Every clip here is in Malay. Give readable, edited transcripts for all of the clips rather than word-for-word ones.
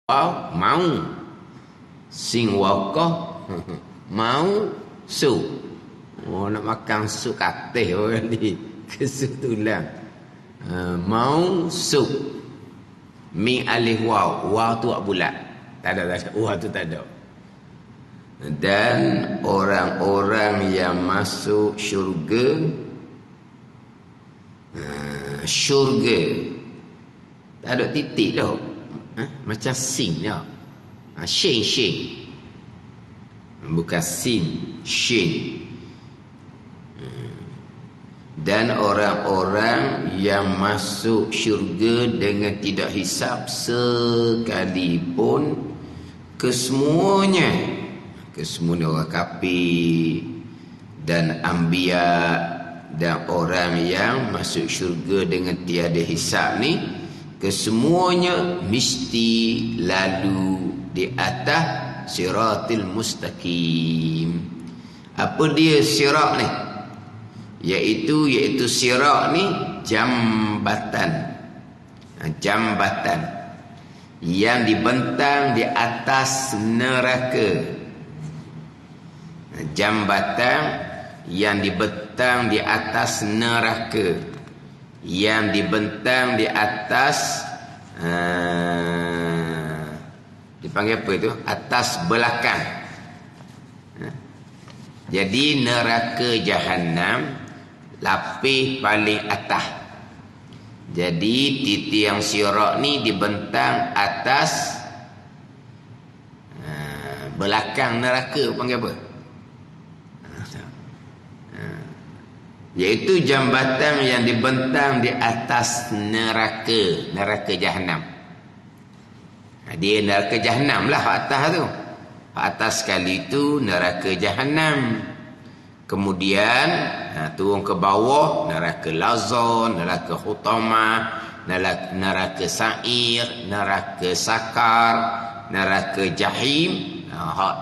mau sing wakoh mau su. Oh, nak makan su katih orang ni kesutulan. Mau su min alif waw. Waw tu bulat. Tak ada. Waw tu tak ada. Dan orang-orang yang masuk syurga, syurga tak ada titik dah. Macam sin dah. Shin. Bukan sin, shin. Dan orang-orang yang masuk syurga dengan tidak hisab sekalipun, kesemuanya orang kafir dan anbiya dan orang yang masuk syurga dengan tiada hisab ni, kesemuanya mesti lalu di atas siratil mustaqim. Apa dia sirat ni? Iaitu sirat ni jambatan yang dibentang di atas neraka. Jambatan yang dibentang di atas neraka, yang dibentang di atas dipanggil apa itu? Atas belakang. Jadi neraka jahanam lapis paling atas. Jadi titik yang sirat ni dibentang atas belakang neraka, panggil apa? Iaitu jambatan yang dibentang di atas neraka jahanam. Dia neraka jahanam lah atas tu. Atas sekali itu neraka jahanam. Kemudian turun ke bawah neraka Lazza, neraka Hutamah, neraka Sa'ir, neraka Sakar, neraka Jahim.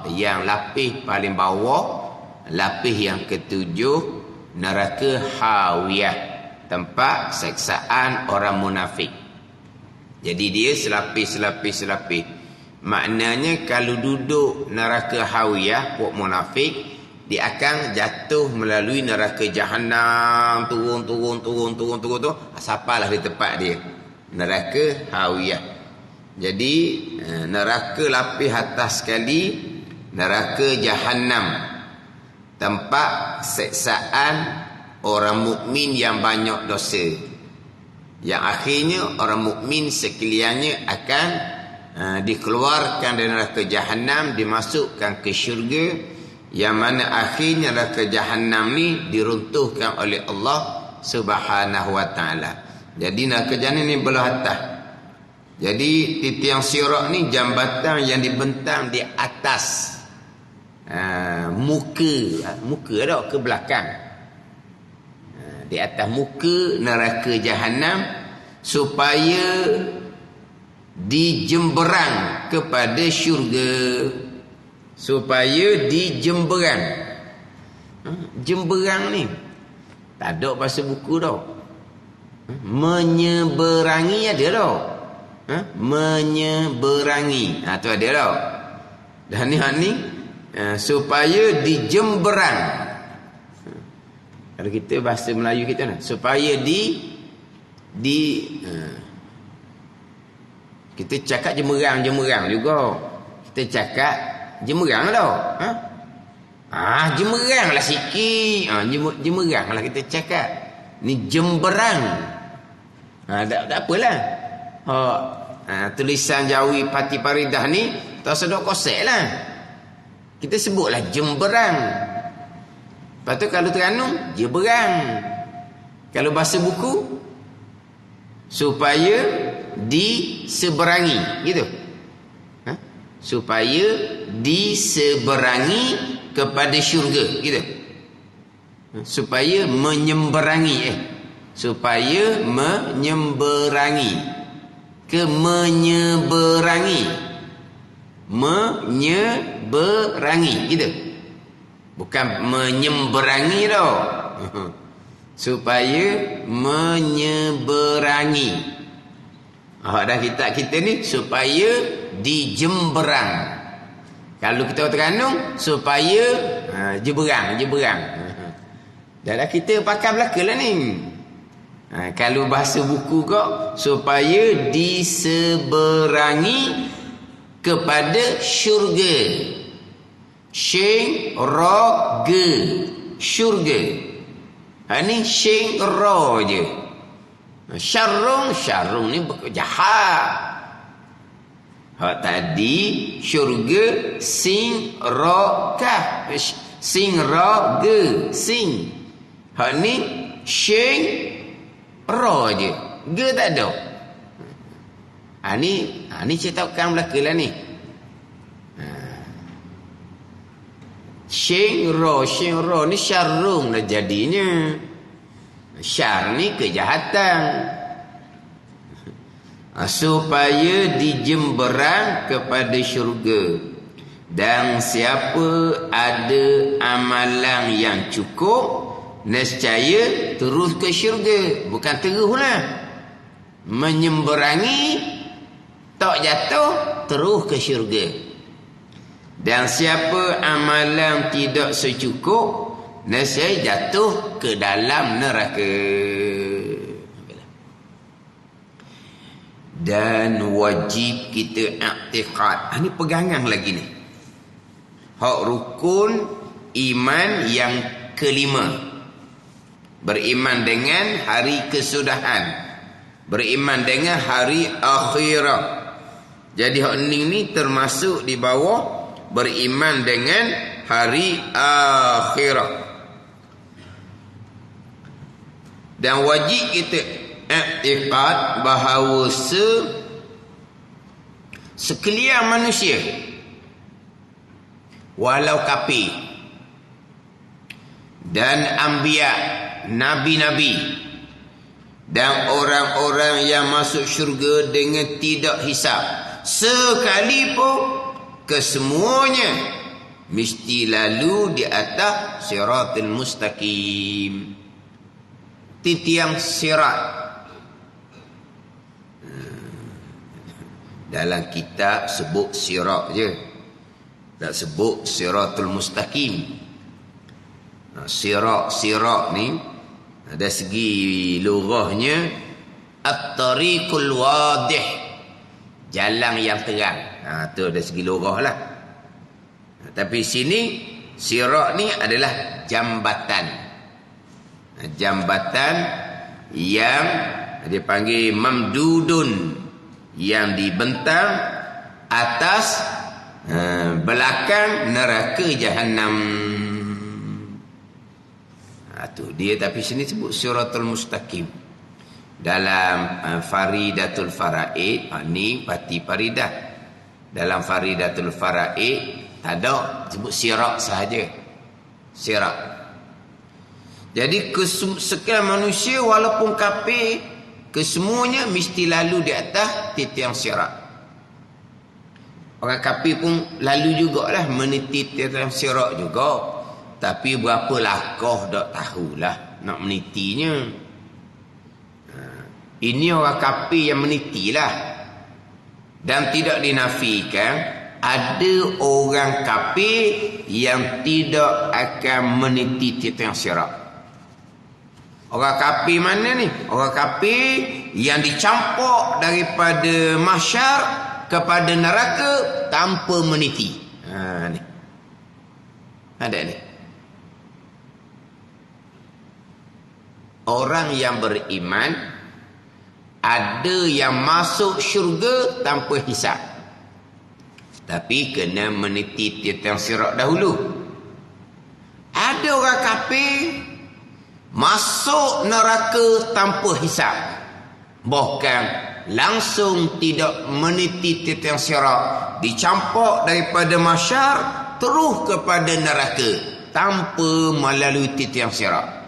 Yang lapis paling bawah, lapis yang ketujuh, neraka Hawiyah, tempat seksaan orang munafik. Jadi dia selapis. Maknanya kalau duduk neraka Hawiyah, puak munafik, dia akan jatuh melalui neraka jahanam, turun tu, sampailah di tempat dia, neraka Hawiyah. Jadi neraka lapis atas sekali, neraka jahanam, tempat seksaan orang mukmin yang banyak dosa, yang akhirnya orang mukmin sekaliannya akan dikeluarkan dari neraka jahanam, dimasukkan ke syurga, yang mana akhirnya neraka jahanam ni diruntuhkan oleh Allah Subhanahu wa taala. Jadi neraka jahanam ni belah atas. Jadi titik yang sirat ni jambatan yang dibentang di atas muka ada ke belakang, di atas muka neraka jahanam, supaya dijemberang kepada syurga, supaya dijemberang. Jemberang ni tak ada bahasa buku dah. Menyeberangi ada dah. Menyeberangi tu ada dah. Dan ni supaya dijemberang. Kalau kita bahasa Melayu kita nah, supaya kita cakap jemerang juga. Kita cakap jemerang dah. Jemerang lah sikit. Jemerang lah kita cakap. Ni jemberang. Tak apalah. Tulisan Jawi Pati Paridah ni tak sedok kosek lah. Kita sebutlah jemberang. Lepas tu kalau Terengganu, jeberang. Kalau bahasa buku, supaya diseberangi, gitu. Supaya diseberangi kepada syurga, gitu. Supaya menyemberangi, supaya menyemberangi, menyeberangi, gitu. Bukan menyemberangi dah. Supaya menyeberangi. Dah kitab kita ni supaya di Jemberang. Kalau kita Terengganu supaya Jeberang. Dalam kita pakai belaka lah ni. Kalau bahasa buku kok, supaya diseberangi kepada syurga. Sying ra ge, syurga. Ni sying ra je. Syarrung ni jahat. Hak tadi syurga sing ra ka, sing ra ge, sing. Hak ni sying ra je, ge tak ada. Ni cetakan belaka lah ni. Sying ra ni syarrung dah jadinya. Syar ni kejahatan. Supaya dijemberang kepada syurga. Dan siapa ada amalan yang cukup, nescaya terus ke syurga. Bukan teruslah, menyemberangi, tak jatuh, terus ke syurga. Dan siapa amalan tidak secukup, nescaya jatuh ke dalam neraka. Dan wajib kita i'tiqad. Ini pegangan lagi ni. Hak rukun iman yang kelima. Beriman dengan hari kesudahan. Beriman dengan hari akhirat. Jadi hak ni termasuk di bawah beriman dengan hari akhirat. Dan wajib kita i'tiqad bahawa sekalian manusia, walau kafir dan anbiya, nabi-nabi, dan orang-orang yang masuk syurga dengan tidak hisab, sekalipun kesemuanya mesti lalu di atas siratul mustaqim, titiang sirat. Dalam kitab sebut sirat je, tak sebut siratul mustaqim. Sirat ni ada segi lughahnya at-tariqul wadih, jalan yang terang. Tu dari segi lughah lah. Tapi sini sirat ni adalah jambatan. Jambatan yang dipanggil mamdudun, yang dibentang atas belakang neraka Jahannam. Tu dia, tapi sini sebut siratul mustaqim. Dalam Faridatul Faraid, ni parti Faridah. Dalam Faridatul Faraid tak ada, sebut sirat sahaja. Sirat. Jadi sekian manusia walaupun kafir, kesemuanya mesti lalu di atas titiang sirat. Orang kafir pun lalu jugalah meniti titiang sirat juga. Tapi berapa lakah tak tahulah nak menitinya. Ini orang kafir yang menitilah. Dan tidak dinafikan ada orang kafir yang tidak akan meniti titiang sirat. Orang kafir mana ni? Orang kafir yang dicampur daripada mahsyar kepada neraka tanpa meniti. Ni. Ada ni. Orang yang beriman, ada yang masuk syurga tanpa hisab. Tapi kena meniti titiang sirat dahulu. Ada orang kafir masuk neraka tanpa hisab, bahkan langsung tidak meniti titiang sirat, dicampur daripada mahsyar terus kepada neraka tanpa melalui titiang sirat.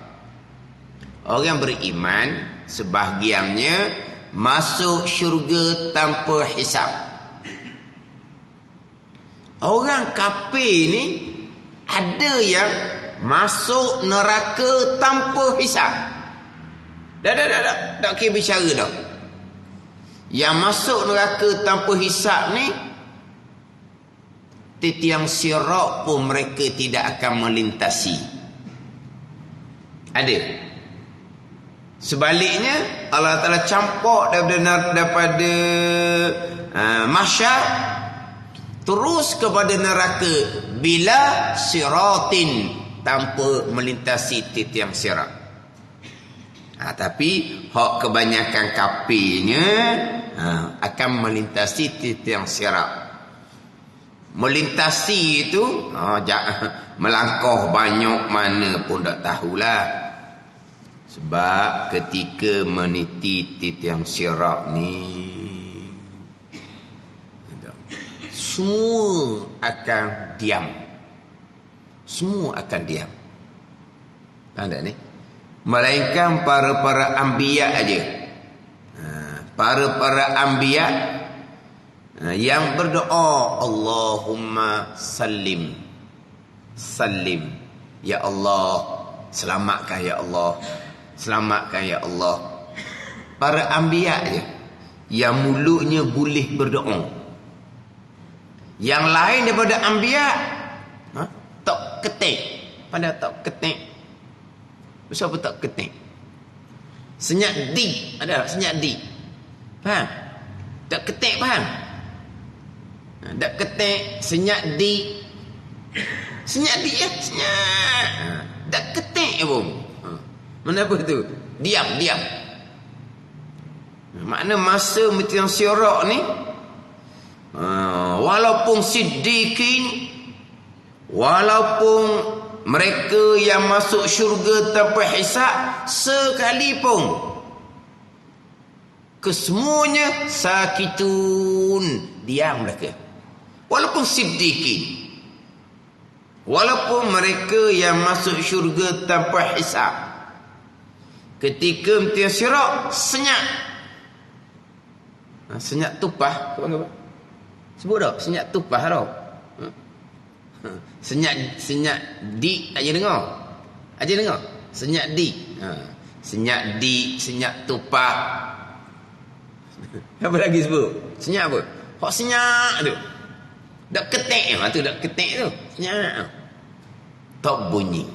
Orang beriman sebahagiannya masuk syurga tanpa hisab. Orang kafir ni ada yang masuk neraka tanpa hisab. Tak kira bicara dah. Yang masuk neraka tanpa hisab ni titiang sirat pun mereka tidak akan melintasi. Ada. Sebaliknya Allah Ta'ala campur daripada mahsyar terus kepada neraka bila siratin, tanpa melintasi titiang sirat. Tapi hak kebanyakan kafirnya akan melintasi titiang sirat. Melintasi itu melangkah banyak mana pun tak tahulah. Sebab ketika meniti titiang sirat ni, semua akan diam. Semua akan diam. Faham tak ni? Melainkan para anbiya aja. Para anbiya yang berdoa, Allahumma sallim. Sallim. Ya Allah, selamatkan ya Allah. Selamatkan ya Allah. Para anbiya je yang mulutnya boleh berdoa. Yang lain daripada anbiya tak ketik. Pada tak ketik. Siapa tak ketik? Senyap di. Ada senyap di. Faham? Tak ketik faham? Tak ketik. Senyap di. Senyap di ya. Senyap. Tak ketik pun. Kenapa tu? Diam. Makna masa metiang sirak ni, walaupun siddiqin, walaupun mereka yang masuk syurga tanpa hisab sekalipun, kesemuanya sakitun, diam mereka. Walaupun siddiqin, walaupun mereka yang masuk syurga tanpa hisab, ketika metiang sirak senyap. Senyap tupah. Sebut tak? Senyap tupah tau. Senyap di aja dengar. Aja dengar. Senyap di. Senyap di, senyap tupah. Apa lagi sebut? Senyap apa? Hak senyap tu. Dak ketik tu, dak ketik tu. Senyap. Tak bunyi.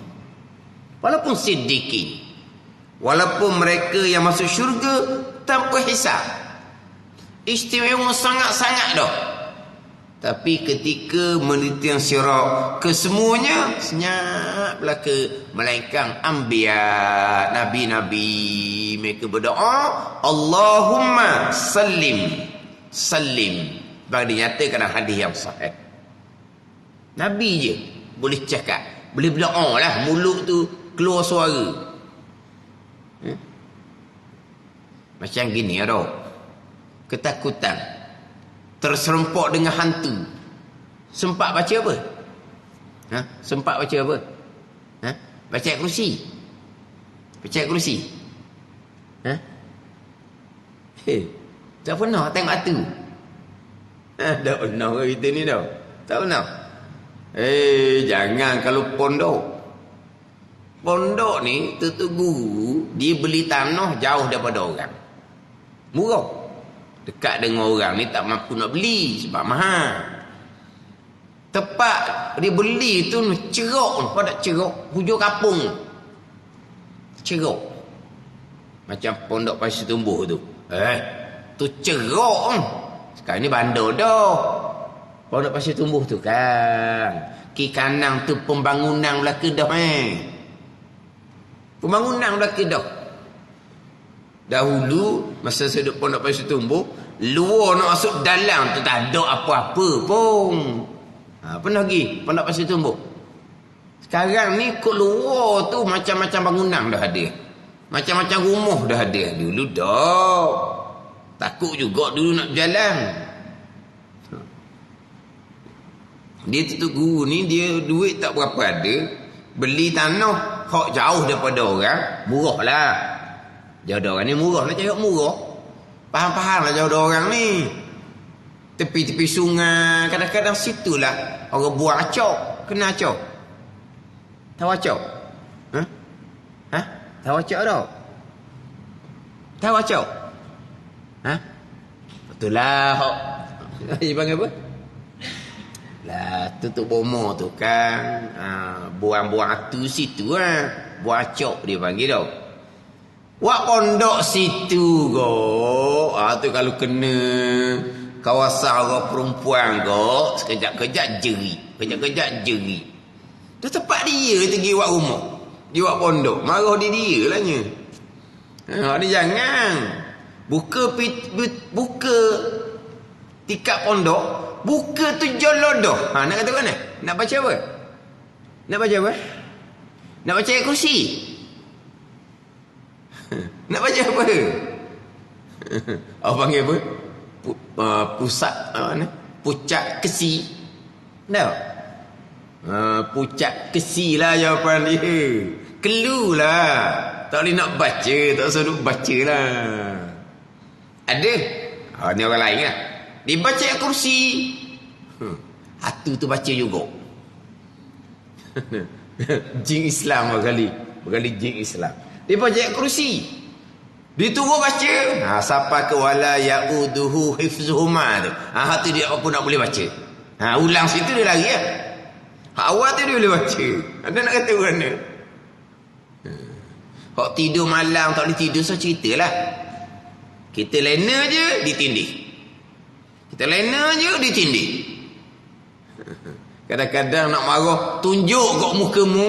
Walaupun siddiqin, walaupun mereka yang masuk syurga tanpa hisab, istimewa sangat-sangat dah. Tapi ketika menitiang sirat, kesemuanya senyap belaka. Melainkan anbiya, nabi-nabi, mereka berdoa, Allahumma sallim. Sallim. Bagi dinyatakan dalam hadis yang sahih. Nabi je boleh cakap, boleh berdoa lah, mulut tu keluar suara. Macam gini tau, ketakutan, terserempak dengan hantu, sempat baca apa? Sempat baca apa? Baca ayat kursi. Baca ayat kursi. Tak pernah tengok hantu. Tak pernah kita ni tau. Tak pernah. Jangan kalau pondok. Pondok ni tutup guru, dia beli tanah jauh daripada orang. Murah. Dekat dengan orang ni tak mampu nak beli sebab mahal. Tempat dia beli tu cerok, pada cerok hujung kampung. Cerok. Macam pondok Pasir Tumbuh tu. Tu cerok. Sekarang ni bandar dah. Pondok Pasir Tumbuh tu kan. Ki kanan tu pembangunan belaka dah Pembangunan belaka dah. Dahulu masa saya duduk Pondok Pasir Tumbuh, luar nak masuk dalam tu tak ada apa-apa pun. Pernah pergi Pondok Pasir Tumbuh. Sekarang ni kat luar tu macam-macam bangunan dah ada. Macam-macam rumah dah ada. Dulu dah. Takut juga dulu nak berjalan. Dia tutup guru ni, dia duit tak berapa ada. Beli tanah hak jauh daripada orang, murah lah. Jauh dari orang ni murah lah, cakap murah. Faham-faham lah jauh dari orang ni. Tepi-tepi sungai, kadang-kadang situlah orang buang acok. Kena acok? Tahu acok? Tahu acok tau? Tahu acok? Betul lah. Dia panggil apa? Lah tutup bomo tu kan. Buang-buang atu situ buang acok dia panggil tau. Wak pondok situ go. Tu kalau kena kawasan orang perempuan go, sekejap-kejap jeri. Kejap-kejap jeri. Tu tempat dia pergi wak rumah. Dia wak pondok. Marah dia lah nya. Dia jangan. Buka tikap pondok. Buka tu jolodoh. Nak kata mana? Nak baca apa? Nak baca apa? Nak baca ayat kursi? Nak baca apa? Awak panggil apa? Pusat pucat kesi. Tak? Pucat kesi lah jawapan dia. Kelu lah. Tak boleh nak baca. Tak suruh baca lah. Ada? Ni orang lain lah. Dibaca ayat kursi. Hatu tu baca juga. Jin Islam berkali jin Islam. Dia baca ayat kursi. Diturut baca. Sampai ke wala ya'uduhu hifzuhuma tu. Hatu dia apa nak boleh baca. Ulang situ dia lari lah. Awal tu dia boleh baca. Ada nak kata mana? Hak tidur malam tak boleh tidur, so ceritalah. Kita lena je ditindih. Kita lena je ditindih. Kadang-kadang nak marah, tunjuk kat mukamu.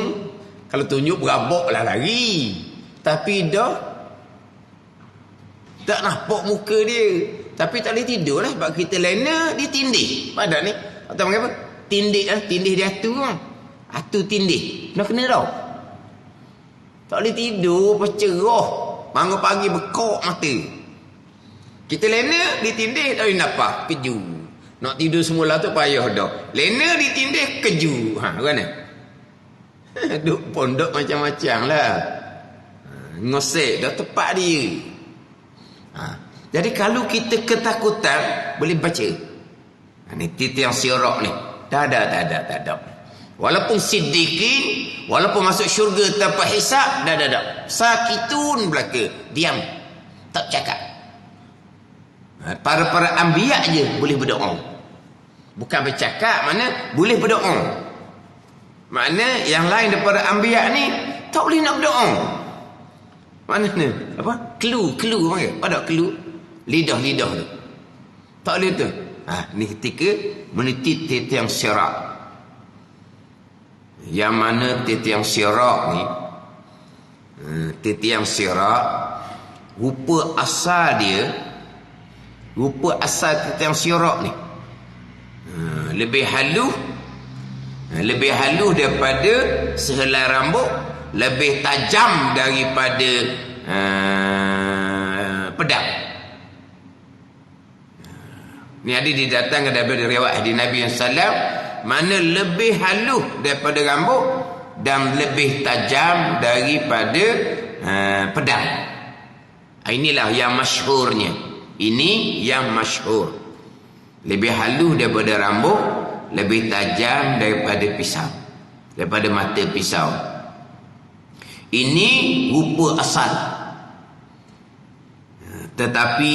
Kalau tunjuk berabak lah lagi. Tapi dah tak nampak muka dia. Tapi tak boleh tidur lah. Sebab kita lena ditindih. Padat ni. Atau panggil apa? Tindih lah. Tindih dia atu kan. Atu tindih. Nak kena tau. Tak boleh tidur. Percerah. Bangun pagi bekok mata. Kita lena ditindih. Tak boleh nampak. Keju. Nak tidur semula tu payah dah. Lena ditindih keju. Mana? Duk pondok macam-macam lah. Ngosek dah tepat dia. Jadi kalau kita ketakutan, boleh baca. Ni titiang sirak ni. Tak ada. Walaupun siddiqin, walaupun masuk syurga tanpa hisab, dah. Sakitun belaka. Diam. Tak cakap. Para anbiya je boleh berdoa. Bukan bercakap, mana boleh berdoa. Makna yang lain daripada anbiya ni tak boleh nak berdoa. Mana ni? Apa? Clue panggil. Ada clue? Lidah tu. Tak boleh tu. Ni ketika meniti titiang sirak. Yang mana titiang sirak ni? Titiang sirak, rupa asal titiang sirak ni lebih halus daripada sehelai rambut, lebih tajam daripada pedang. Ni ada didatangkan daripada riwayat hadis Nabi sallallahu, mana lebih halus daripada rambut dan lebih tajam daripada pedang. Inilah yang masyhurnya. Ini yang masyhur. Lebih halus daripada rambut, lebih tajam daripada pisau, daripada mata pisau. Ini rupa asal. Tetapi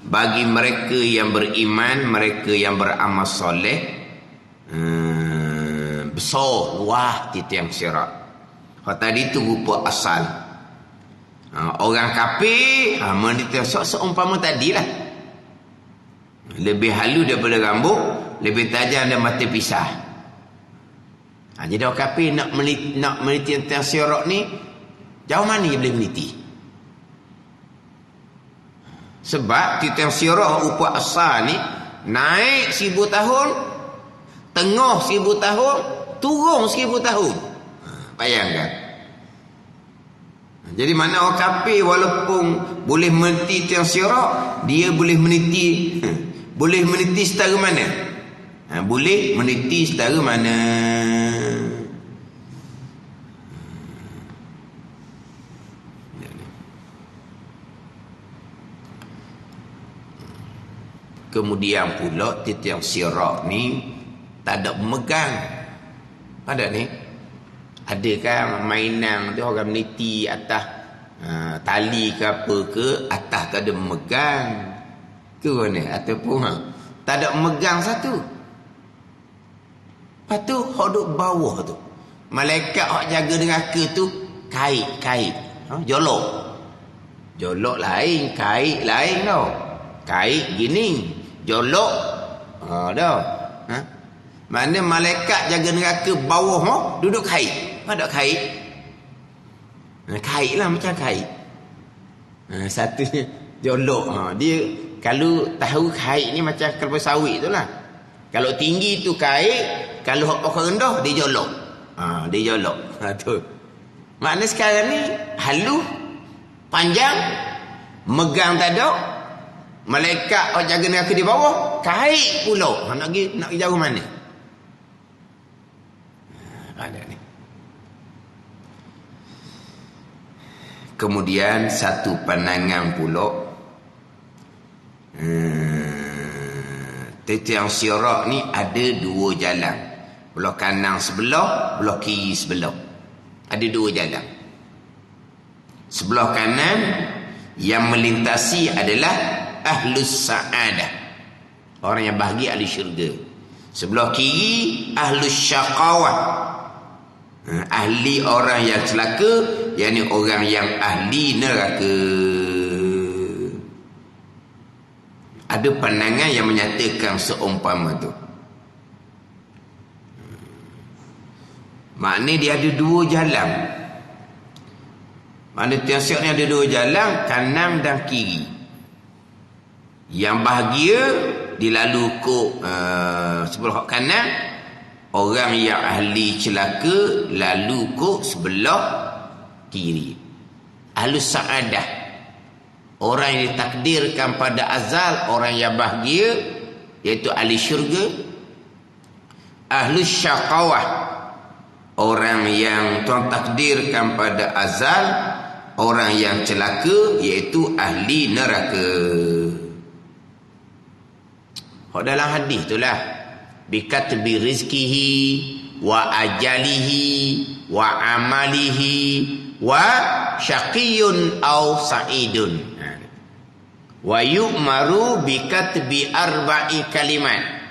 bagi mereka yang beriman, mereka yang beramal soleh, besar luah titiang sirat. Kalau tadi itu rupa asal. Orang kafir meniti seumpama tadilah. Lebih halus daripada rambut, lebih tajam daripada mata pisau. Jadi orang kafir nak meniti titiang sirat ni, jauh mana dia boleh meniti? Sebab titiang sirat rupa asal ni naik 1000 tahun, tengah 1000 tahun, turun 1000 tahun. Bayangkan. Jadi mana orang kafir walaupun boleh meniti titiang sirat, dia boleh meniti setara mana? Boleh meniti setara mana? Kemudian pula titiang sirak ni tak ada megang. Ada ni. Ada kan mainan tu orang meniti atas tali ke apa ke, atas tak ada megang. Ke mana? Ataupun tak ada megang satu. Lepas tu hok duk bawah tu. Malaikat hok jaga neraka tu kait. Jolok. Jolok lain, kait lain tau. Kait gini, jolok dah. Mana malaikat jaga neraka bawah duduk kait. Ada kait. Kait lah macam kait. Satunya jolok. Dia kalau tahu kait ni macam kelapa sawit tu lah. Kalau tinggi tu kait, kalau hok rendah dia jolok. Dia jolok. Tu. Makna sekarang ni halus, panjang, megang tak ada. Malaikat hok jaga neraka di bawah, kait pula. Nak pergi jauh mana? Ada ni. Kemudian satu pandangan pula tiang sirat ni ada dua jalan. Belah kanan sebelah, belah kiri sebelah. Ada dua jalan. Sebelah kanan yang melintasi adalah ahlus sa'adah, orang yang bahagia, ahli syurga. Sebelah kiri ahlus syaqawah, ahli orang yang celaka, yakni orang yang ahli neraka. Ada pandangan yang menyatakan seumpama tu. Maknanya dia ada dua jalan. Maknanya tiang-tiang ni ada dua jalan, kanan dan kiri. Yang bahagia dilalu kok sebelah kanan, orang yang ahli celaka lalu kok sebelah kiri. Ahlus sa'adah, orang yang ditakdirkan pada azal, orang yang bahagia, iaitu ahli syurga. Ahlus syaqawah, orang yang Tuhan takdirkan pada azal, orang yang celaka, iaitu ahli neraka. Dalam hadis itulah, bikatbi rizkihi wa ajalihi wa amalihi wa syaqiyun aw sa'idun. Wa yu'maru bikatbi arba'i kalimat.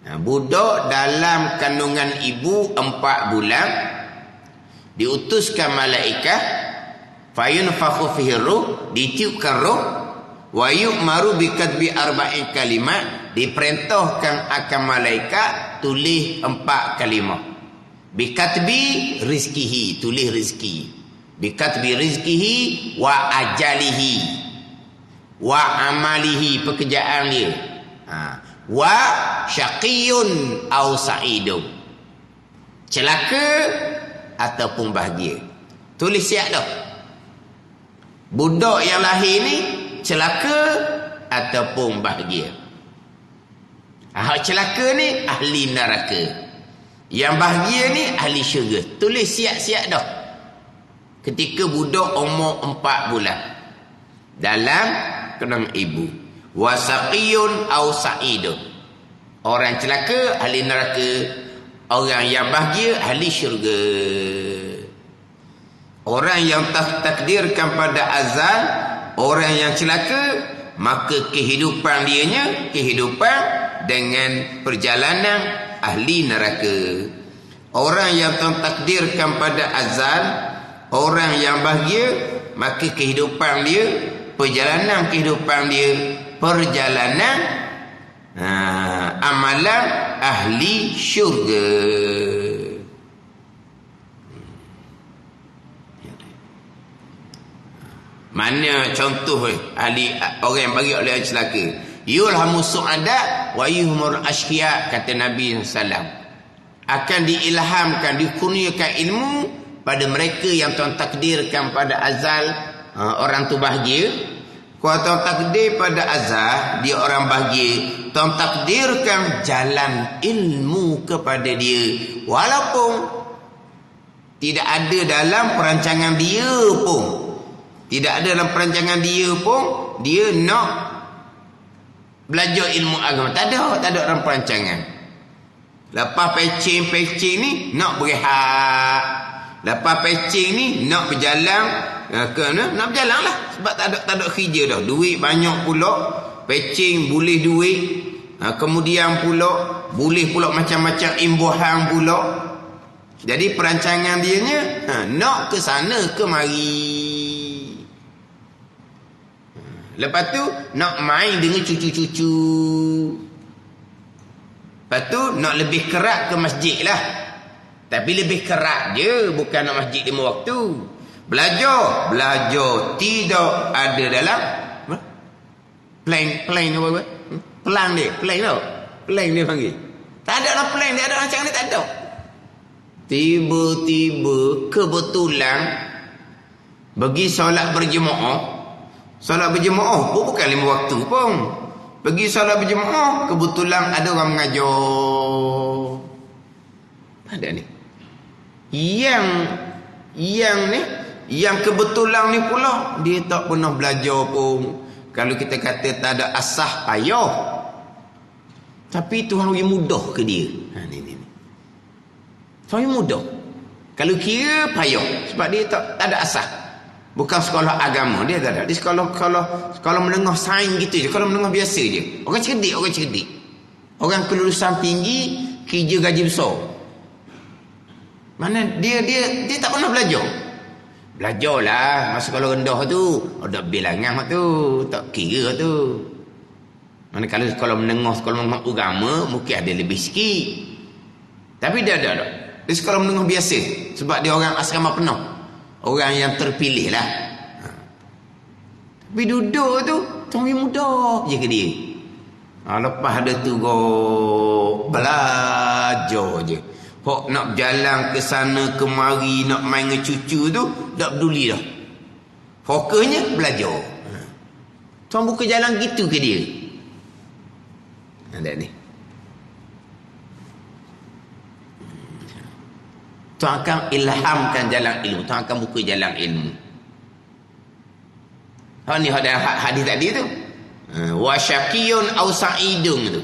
Budak dalam kandungan ibu 4 bulan, diutuskan malaikat, fayunfakhu fihi ruh, ditiupkan roh. Wa yu'maru bikatbi arba'in kalimat, diperintahkan akan malaikat tulis 4 kalimah. Bikatbi rizkihi, tulis rizki. Bikatbi rizkihi wa ajalihi wa amalihi, pekerjaan dia. Wa syaqiyun aw sa'idun, celaka ataupun bahagia. Tulis siap dah. Budak yang lahir ni celaka ataupun bahagia. Celaka ni ahli neraka, yang bahagia ni ahli syurga. Tulis siap-siap dah. Ketika budak umur 4 bulan dalam kandungan ibu. Wasaqiyun aw sa'idun, orang celaka ahli neraka, orang yang bahagia ahli syurga. Orang yang takdirkan pada azal, orang yang celaka, maka kehidupan dianya kehidupan dengan perjalanan ahli neraka. Orang yang takdirkan pada azal, orang yang bahagia, maka kehidupan dia, perjalanan kehidupan dia, perjalanan amalan ahli syurga. Mana contoh ahli orang yang bagi oleh celaka? Yulhamu su'ada wa yuhmur ashqiya, kata Nabi sallallahu, akan diilhamkan, dikurniakan ilmu pada mereka yang Tuhan takdirkan pada azal, orang tu bahagia. Kalau Tuhan takdir pada azal dia orang bahagia, Tuhan takdirkan jalan ilmu kepada dia, walaupun tidak ada dalam perancangan dia pun. Tidak ada dalam perancangan dia pun dia nak belajar ilmu agama. Tak ada dalam perancangan. Lepas pecing ni nak berehat. Lepas pecing ni nak berjalan, nak berjalan lah. Sebab tak ada kerja dah. Duit banyak pula. Pecing boleh duit. Kemudian pula boleh pula macam-macam imbuhan pula. Jadi perancangan dianya nak ke sana kemari. Lepas tu nak main dengan cucu-cucu. Lepas tu nak lebih kerat ke masjid lah. Tapi lebih kerat je, bukan nak masjid 5 waktu. Belajar tidak ada dalam plan apa? Plan dia panggil. Tak ada lah plan dia, ada macam ni tak ada. Tiba-tiba kebetulan bagi solat berjemaah pun bukan 5 waktu pun. Pergi solat berjemaah kebetulan ada orang mengajar. Ada ni. Yang kebetulan ni pula dia tak pernah belajar pun. Kalau kita kata tak ada asah payah. Tapi Tuhan bagi mudah ke dia. Ni. Tuhan mudah. Kalau kira payah sebab dia tak ada asah. Bukan sekolah agama dia tak ada. Dia sekolah menengah sains gitu je. Sekolah menengah biasa je. Orang cerdik. Orang kelulusan tinggi kerja gaji besar. Mana dia tak pernah belajar. Belajarlah masa sekolah rendah tu. Ada bilangan tu, tak kira tu. Mana kalau sekolah menengah agama mungkin ada lebih sikit. Tapi dia ada. Dia sekolah menengah biasa sebab dia orang asrama penuh. Orang yang terpilih lah. Tapi duduk tu tunggu mudah je ke dia. Lepas ada tu belajar je. Hok nak jalan ke sana kemari nak main dengan cucu tu tak peduli dah. Fokusnya belajar. Tuan buka jalan gitu ke dia. Ada ni. Tuan akan ilhamkan jalan ilmu. Tuan akan buka jalan ilmu. Ni ada hadis tadi tu. Wa syaqiyun aw sa'idun tu.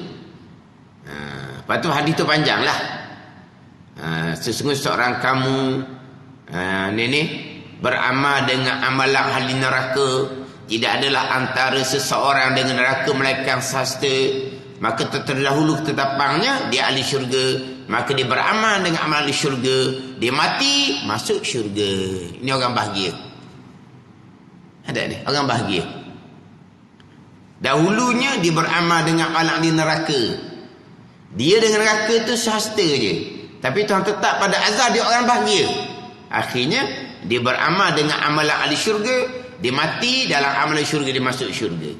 Lepas tu hadis tu panjang lah. Sesungguhnya seorang kamu ni beramal dengan amalan ahli neraka, tidak adalah antara seseorang dengan neraka melainkan sasta, maka terdahulu ketetapannya dia ahli syurga, maka dia beramal dengan amalan ahli syurga, dia mati masuk syurga. Ini orang bahagia. Ada ni orang bahagia. Dahulunya dia beramal dengan amalan ahli neraka, dia dengan neraka tu sasta je. Tapi Tuhan tetap pada azab dia orang bahagia. Akhirnya dia beramal dengan amalan ahli syurga, dia mati dalam amalan syurga, dia masuk syurga.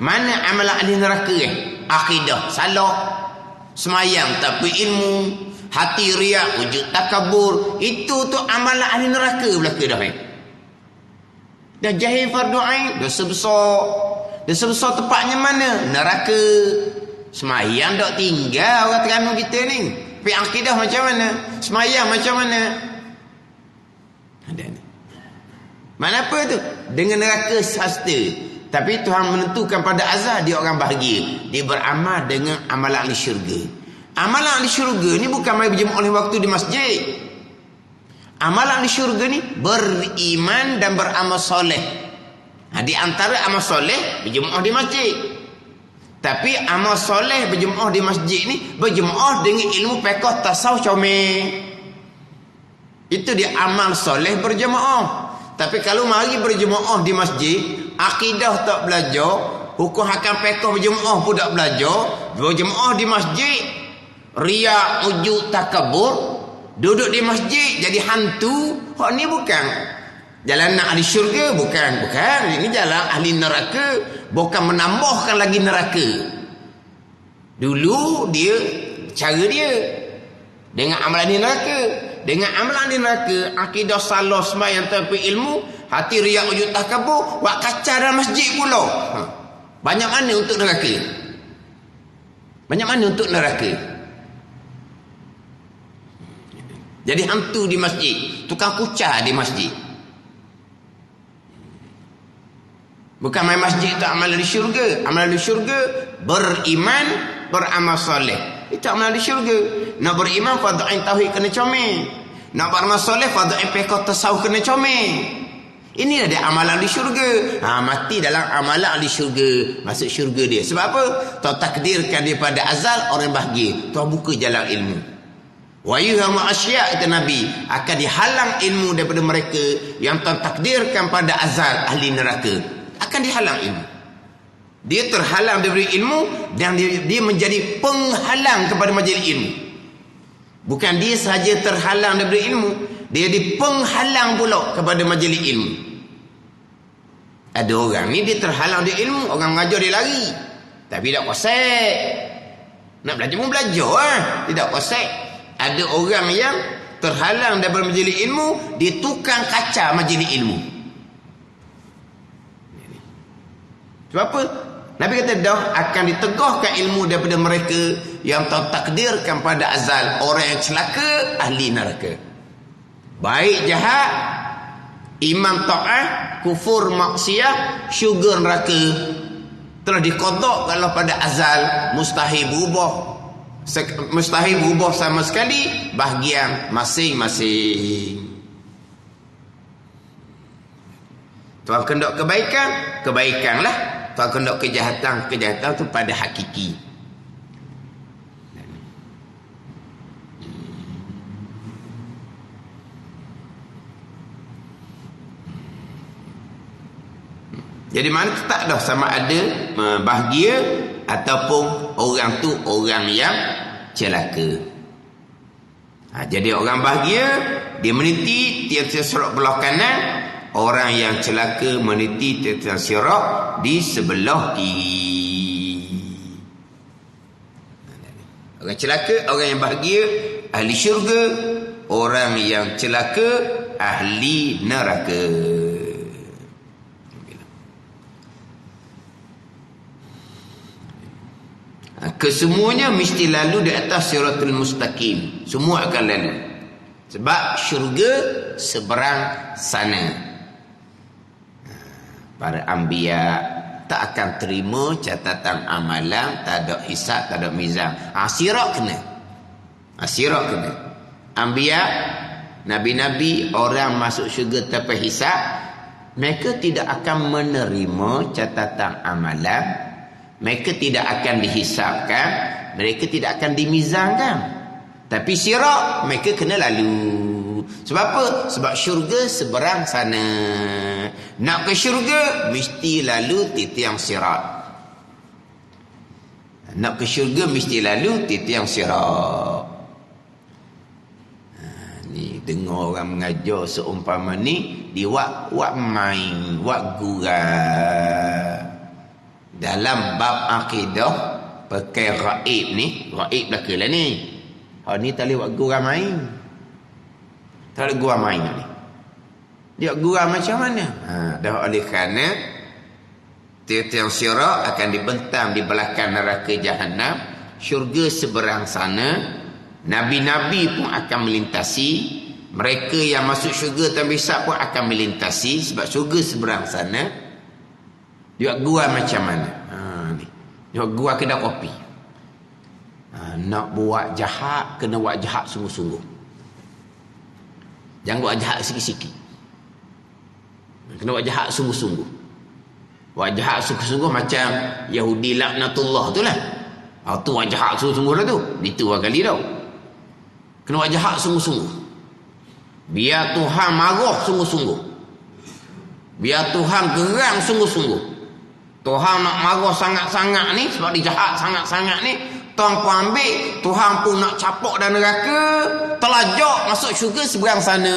Mana amalan ahli neraka Akidah salah, semayang tapi ilmu, hati riak, wujud takabur, itu tu amalan ahli neraka belaka dah. Dah jahil fardu ain, dosa besar tepatnya mana? Neraka. Semayang tak tinggal orang Terengganu kita ni. Tapi akidah macam mana? Semayang macam mana? Ada ni. Mana apa tu? Dengan neraka sasta. Tapi Tuhan menentukan pada azab dia orang bahagia. Dia beramal dengan amalan ahli syurga. Amalan ahli syurga ni bukan mai berjemaah oleh waktu di masjid. Amalan ahli syurga ni beriman dan beramal soleh. Di antara amal soleh berjemaah di masjid. Tapi amal soleh berjemaah di masjid ni berjemaah dengan ilmu fiqh tasawuf comel. Itu dia amal soleh berjemaah. Tapi kalau mari berjemaah di masjid, akidah tak belajar, hukum hakam fiqh berjemaah pun tak belajar, berjemaah di masjid, riak, ujub, takabur, duduk di masjid jadi hantu. Hak ni bukan jalan nak ahli syurga, bukan. Ini jalan ahli neraka. Bukan menambahkan lagi neraka. Dulu dia cara dia dengan amalan di neraka. Dengan amalan di neraka, akidah salah sembahyang tapi ilmu, hati riak wujud takabur, buat kacau dalam masjid pula. Banyak mana untuk neraka? Banyak mana untuk neraka? Jadi hantu di masjid, tukang kucar di masjid. Bukan main masjid itu amalan di syurga. Amalan di syurga beriman, beramal soleh. Itu amalan di syurga. Nak beriman fardu ain tauhid kena comel. Nak beramal soleh fardu ain fiqh tasawuf kena comel. Inilah dia amalan di syurga. Mati dalam amalan di syurga. Masuk syurga dia. Sebab apa? Tuhan takdirkan dia pada azal orang bahagia. Tuhan buka jalan ilmu. Wa yuhamu asya' kata Nabi, akan dihalang ilmu daripada mereka yang Tuhan takdirkan pada azal ahli neraka. Akan dihalang ilmu. Dia terhalang daripada ilmu dan dia menjadi penghalang kepada majlis ilmu. Bukan dia sahaja terhalang daripada ilmu, dia di penghalang pula kepada majlis ilmu. Ada orang ni dia terhalang dari ilmu, orang mengajar dia lari. Tapi tak kuasai. Nak belajar pun belajar tidak kuasai. Ada orang yang terhalang daripada majlis ilmu, dia tukang kaca majlis ilmu. Sebab apa? Nabi kata dah akan ditegahkan ilmu daripada mereka yang takdirkan pada azal orang yang celaka ahli neraka. Baik jahat, iman ta'ah, kufur maksiat, syurga neraka telah diqadak kalau pada azal mustahil berubah. Mustahil berubah sama sekali bahagian masing-masing. Tuhan kehendak kebaikan, kebaikanlah. Tuhan kehendak kejahatan, kejahatan itu pada hakiki. Jadi mana tu tak dah sama ada bahagia ataupun orang tu orang yang celaka. Jadi orang bahagia dia meniti tiap-tiap sirat belah kanan, orang yang celaka meniti tiap-tiap sirat di sebelah kiri. Orang celaka, orang yang bahagia ahli syurga, orang yang celaka ahli neraka. Kesemuanya mesti lalu di atas siratul mustaqim. Semua akan lalu. Sebab syurga seberang sana. Para anbiya tak akan terima catatan amalan, tak ada hisab, tak ada mizan. Sirat kena. Sirat kena. Anbiya, nabi-nabi, orang masuk syurga tanpa hisab, mereka tidak akan menerima catatan amalan. Mereka tidak akan dihisapkan, mereka tidak akan dimizankan. Tapi sirat mereka kena lalu. Sebab apa? Sebab syurga seberang sana. Nak ke syurga mesti lalu titiang sirat. Nak ke syurga mesti lalu titiang sirat. Ni dengar orang mengajar seumpama ni, dia wak main, wak gurau. Dalam bab akidah pakai gaib ni, gaib belakalah ni. Ni tak boleh buat gurau main. Tak boleh gurau main ni. Dia gurau macam mana? Dah oleh kerana tiang-tiang sirat akan dibentang di belakang neraka jahanam, syurga seberang sana, nabi-nabi pun akan melintasi, mereka yang masuk syurga tanpa hisab pun akan melintasi sebab syurga seberang sana. Dia gua macam mana? Ni. Dia gua kedai kopi. Nak buat jahat, kena buat jahat sungguh-sungguh. Jangan buat jahat sikit-sikit. Kena buat jahat sungguh-sungguh. Buat jahat sungguh-sungguh macam Yahudi laknatullah tu lah. Tu buat jahat sungguh-sungguh lah tu. Itu dua kali tau. Kena buat jahat sungguh-sungguh. Biar Tuhan marah sungguh-sungguh. Biar Tuhan gerang sungguh-sungguh. Tuhan nak marah sangat-sangat ni sebab dia jahat sangat-sangat ni, Tuhan pun ambil, Tuhan pun nak capok dan neraka, telajak masuk syurga seberang sana.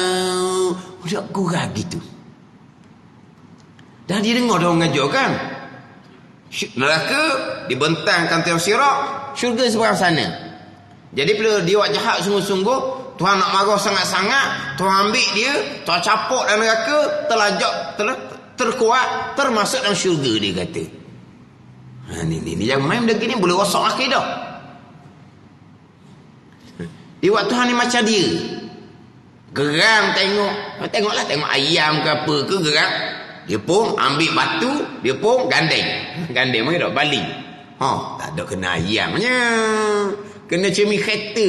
Dia gurau gitu. Dan dia dengar dia orang ngajar kan, neraka dibentangkan tiang sirat, syurga seberang sana. Jadi bila dia buat jahat sungguh-sungguh, Tuhan nak marah sangat-sangat, Tuhan ambil dia, Tuhan capok dan neraka, telajak terkuat, termasuk dalam syurga dia kata. Ni yang main benda gini boleh rosak akidah. Dia buat Tuhan ni macam dia. Geram tengoklah, tengok ayam ke apa ke geram. Dia pun ambil batu, dia pun gandeng. Gandeng mana tak baling. Tak ada kena ayamnya. Kena cermin kereta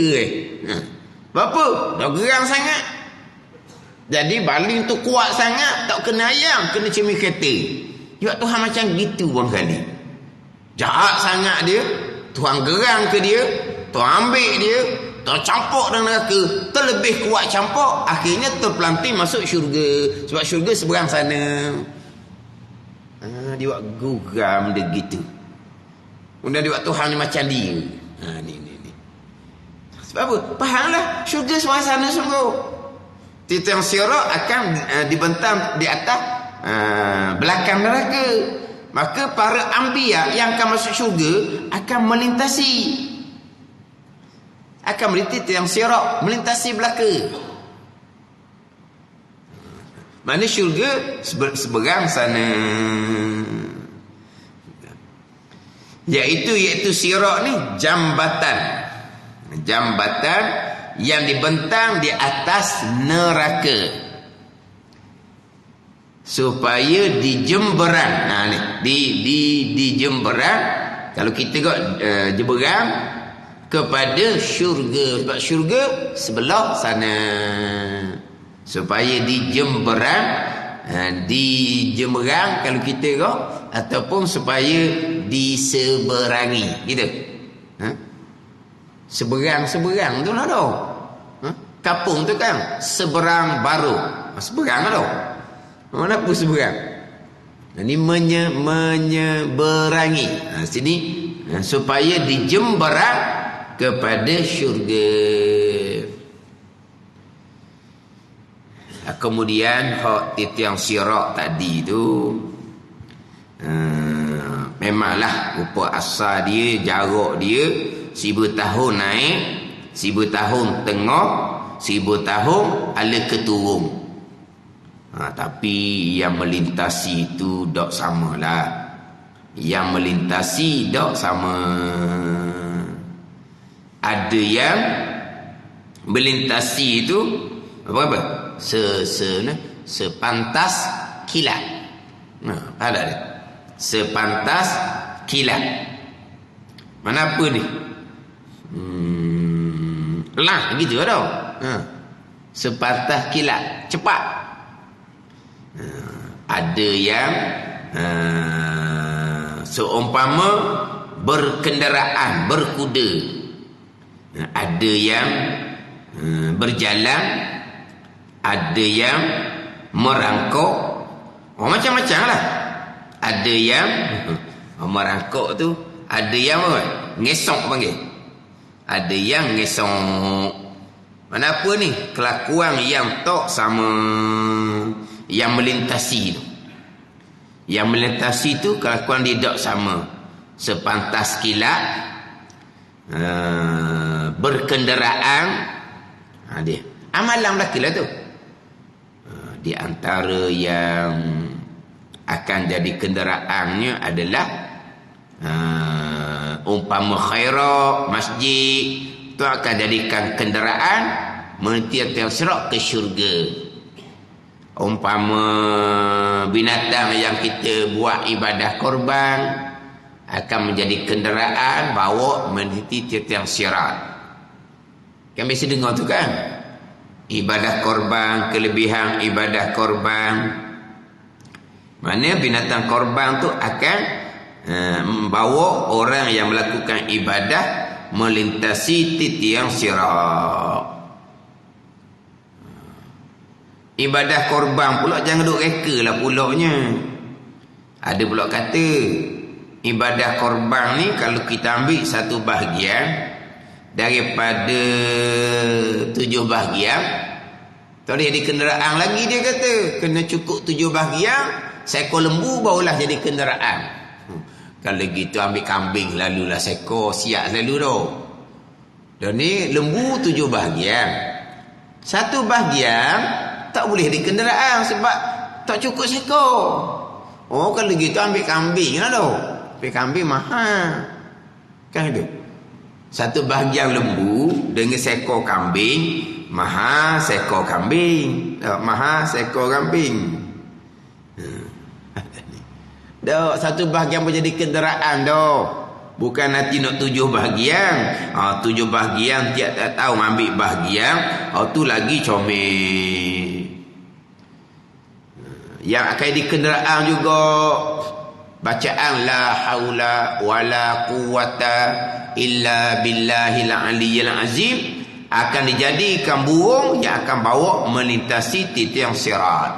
Berapa? Dah geram sangat. Jadi baling tu kuat sangat, tak kena ayam, kena cermin kereta. Juga Tuhan macam gitu bang kali. Jahat sangat dia, Tuhan gerang ke dia, Tuhan ambil dia, Tuhan campur dalam neraka, terlebih kuat campur, akhirnya terpelanting masuk syurga. Sebab syurga seberang sana. Dia buat guram dia gitu. Kemudian dia buat Tuhan ni macam dia. Ni. Sebab apa? Fahamlah, syurga seberang sana sungguh. Tiang sirat akan dibentang di atas belakang neraka. Maka para anbiya yang akan masuk syurga akan melintasi tiang sirat, melintasi belaka. Mana syurga seberang sana. Iaitu sirat ni jambatan yang dibentang di atas neraka supaya dijemberang. Di jemberang, kalau kita tengok jemberang kepada syurga, sebab syurga sebelah sana, supaya dijemberang, kalau kita tengok, ataupun supaya diseberangi gitu. Seberang tu lah tau. Kapung tu kan seberang baru. Seberang lah tau. Mana pun seberang. Ini menyeberangi. Sini supaya dijemberang kepada syurga. Kemudian hak tiang sirat tadi tu memanglah rupa asal dia, jarak dia 1000 tahun naik, 1000 tahun tengok, 1000 tahun ala keturun. Tapi yang melintasi itu tak samalah. Yang melintasi tak sama. Ada yang melintasi itu apa? Sepantas kilat. Ada dia. Sepantas kilat. Mana apa ni? Lah gitu tau. Sepantas kilat, cepat. Ada yang seumpama berkenderaan, berkuda. Ada yang berjalan, ada yang merangkak. Macam-macam lah. Ada yang merangkak tu, ada yang ngesok panggil. Ada yang ngesok. Mana apa ni? Kelakuan yang tak sama. Yang melintasi tu. Yang melintasi tu kelakuan dia tak sama. Sepantas kilat, berkenderaan, dia amalan belakang tu. Di antara yang akan jadi kenderaannya adalah umpama khairat masjid tu akan jadikan kenderaan menitiap-tiap sirat ke syurga. Umpama binatang yang kita buat ibadah korban akan menjadi kenderaan bawa meniti tiap-tiap sirat. Kan biasa dengar tu kan, ibadah korban, kelebihan ibadah korban. Mana binatang korban tu akan membawa orang yang melakukan ibadah melintasi titiang sirat. Ibadah korban pula jangan duk reka lah pulaknya. Ada pula kata ibadah korban ni kalau kita ambil satu bahagian daripada 7 bahagian, tak boleh jadi kenderaan lagi. Dia kata kena cukup 7 bahagian, seekor lembu barulah jadi kenderaan. Kalau gitu ambil kambing lalulah seekor, siap selalu dah. Dan ni lembu 7 bahagian, satu bahagian tak boleh jadi kenderaan sebab tak cukup seekor. Kalau gitu ambil kambing lah dah. Ambil kambing mahal kan itu. Satu bahagian lembu dengan seekor kambing, mahal seekor kambing. Mahal seekor kambing. Dah satu bahagian pun jadi kenderaan dah. Bukan nanti nak 7 bahagian. 7 bahagian tiap tahu ambil bahagian, tu lagi comel. Yang akan di kenderaan juga bacaan la haula wala quwata illa billahil aliyyil azim akan dijadikan burung yang akan bawa melintasi tiang sirat.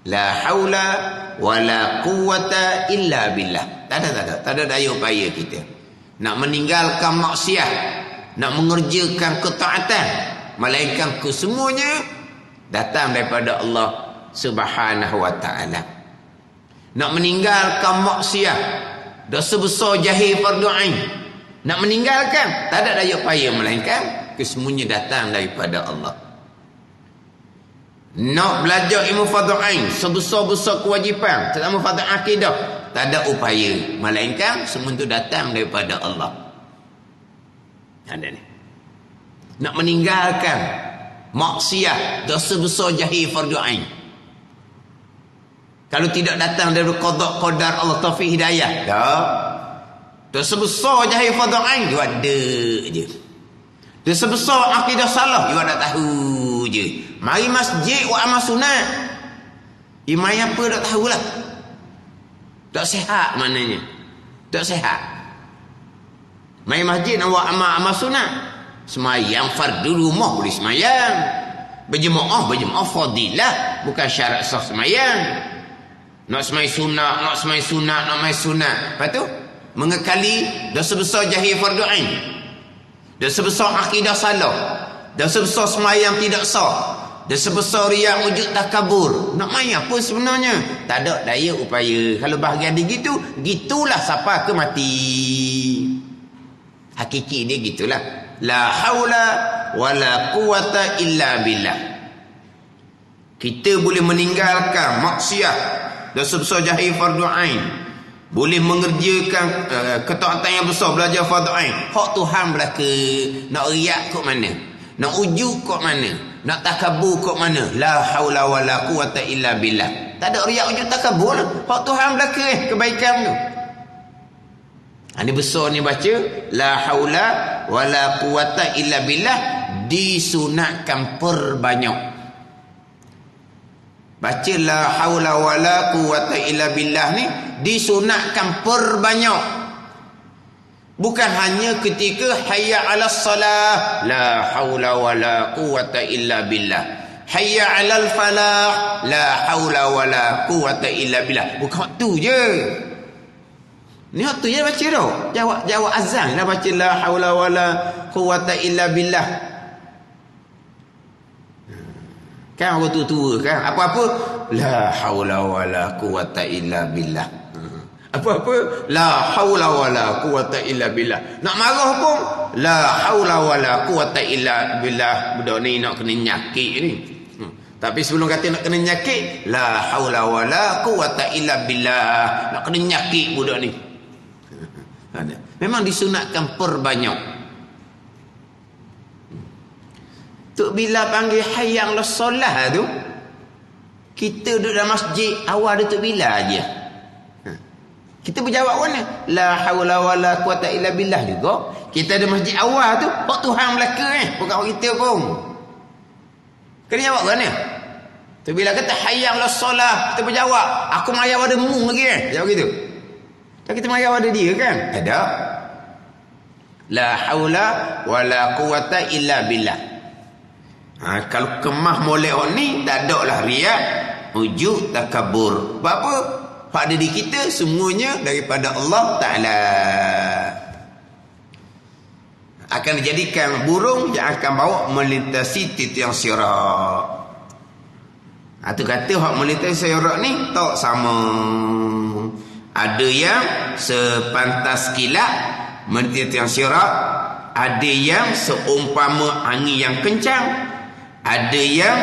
La haula wala quwata illa billah. Tak ada daya upaya kita nak meninggalkan maksiat, nak mengerjakan ketaatan, melainkan kesemuanya datang daripada Allah Subhanahu wa taala. Nak meninggalkan maksiat, dosa besar jahil fardu ain, nak meninggalkan tak ada daya upaya melainkan kesemuanya datang daripada Allah. Nak belajar ilmu fardu ain, sebesar-besar kewajipan, terutama fardu akidah, tak ada upaya melainkan semua itu datang daripada Allah. Ada ni. Nak meninggalkan maksiat, dosa besar jahil fardu ain, kalau tidak datang dari qada qadar Allah taufik hidayah, tak. Dosa besar jahil fardu ain, you ada je. Dosa besar akidah salah, you ada tahu je. Mari masjid buat amal sunat, imam apa tak tahulah. Tak sihat maknanya. Tak sihat. Mari masjid nak buat amal sunat, semayang fardu rumah boleh semayang. Berjemaah fadilah, bukan syarat sah semayang. Nak semai sunat, nak semai sunat. Lepas tu mengekali dosa besar jahil fardu ain, dosa besar akidah salah, dosa besar semayang tidak sah, dosa besar riya wujud takabur. Nak main apa sebenarnya? Tak ada daya upaya. Kalau bahagian dia gitu, gitulah siapa ke mati. Hakiki dia gitulah. La haula wala quwata illa billah. Kita boleh meninggalkan maksiat, dosa besar jahil fardu ain, boleh mengerjakan ketaatan yang besar, belajar fardu ain. Hak Tuhan belaka. Nak riak kok mana? Nak ujub kok mana? Nak takabur kok mana? La haula wala quwata illa billah. Tak ada riak ujub takabur. Hak Tuhan belaka kebaikan tu. Ini besar ni baca la haula wala quwata illa billah, disunatkan perbanyak. Baca la haula wala quwata illa billah ni disunatkan perbanyak. Bukan hanya ketika hayya 'alas salah, la haula wala quwata illa billah. Hayya 'alal falah, la haula wala quwata illa billah. Bukan tu je. Ni waktu je baca tu. Jawab azan lah baca la haula wala quwata illa billah. Kan orang tua-tua kan, apa-apa la haula wala quwata illa billah. Apa-apa la haula wala quwata illa billah. Nak marah pun la haula wala quwata illa billah. Budak ni nak kena nyakit ni. Tapi sebelum kata nak kena nyakit, la haula wala quwata illa billah, nak kena nyakit budak ni. Memang disunatkan perbanyak. Tok bila panggil hayang la solah tu, kita duduk dalam masjid, awal dia Tok Bila aja. Kita berjawab mana? La haula wala quwata illa billah juga. Kita ada masjid awal tu, hak Tuhan belaka bukan hak kita pun. Kena jawab mana? Tok Bila kata hayang la solah, kita berjawab, aku mayau ada mu lagi jawab gitu. Tak kita mayau ada dia kan? Ada. La haula wala quwata illa billah. Kalau kemah molek orang ni, tak ada lah riak, ujub, takabur. Sebab apa? Hak ada di kita semuanya daripada Allah Ta'ala. Akan dijadikan burung yang akan bawa melintasi tiang sirat. Itu kata hak melintasi sirat ni tak sama. Ada yang sepantas kilat melintasi tiang sirat, ada yang seumpama angin yang kencang, ada yang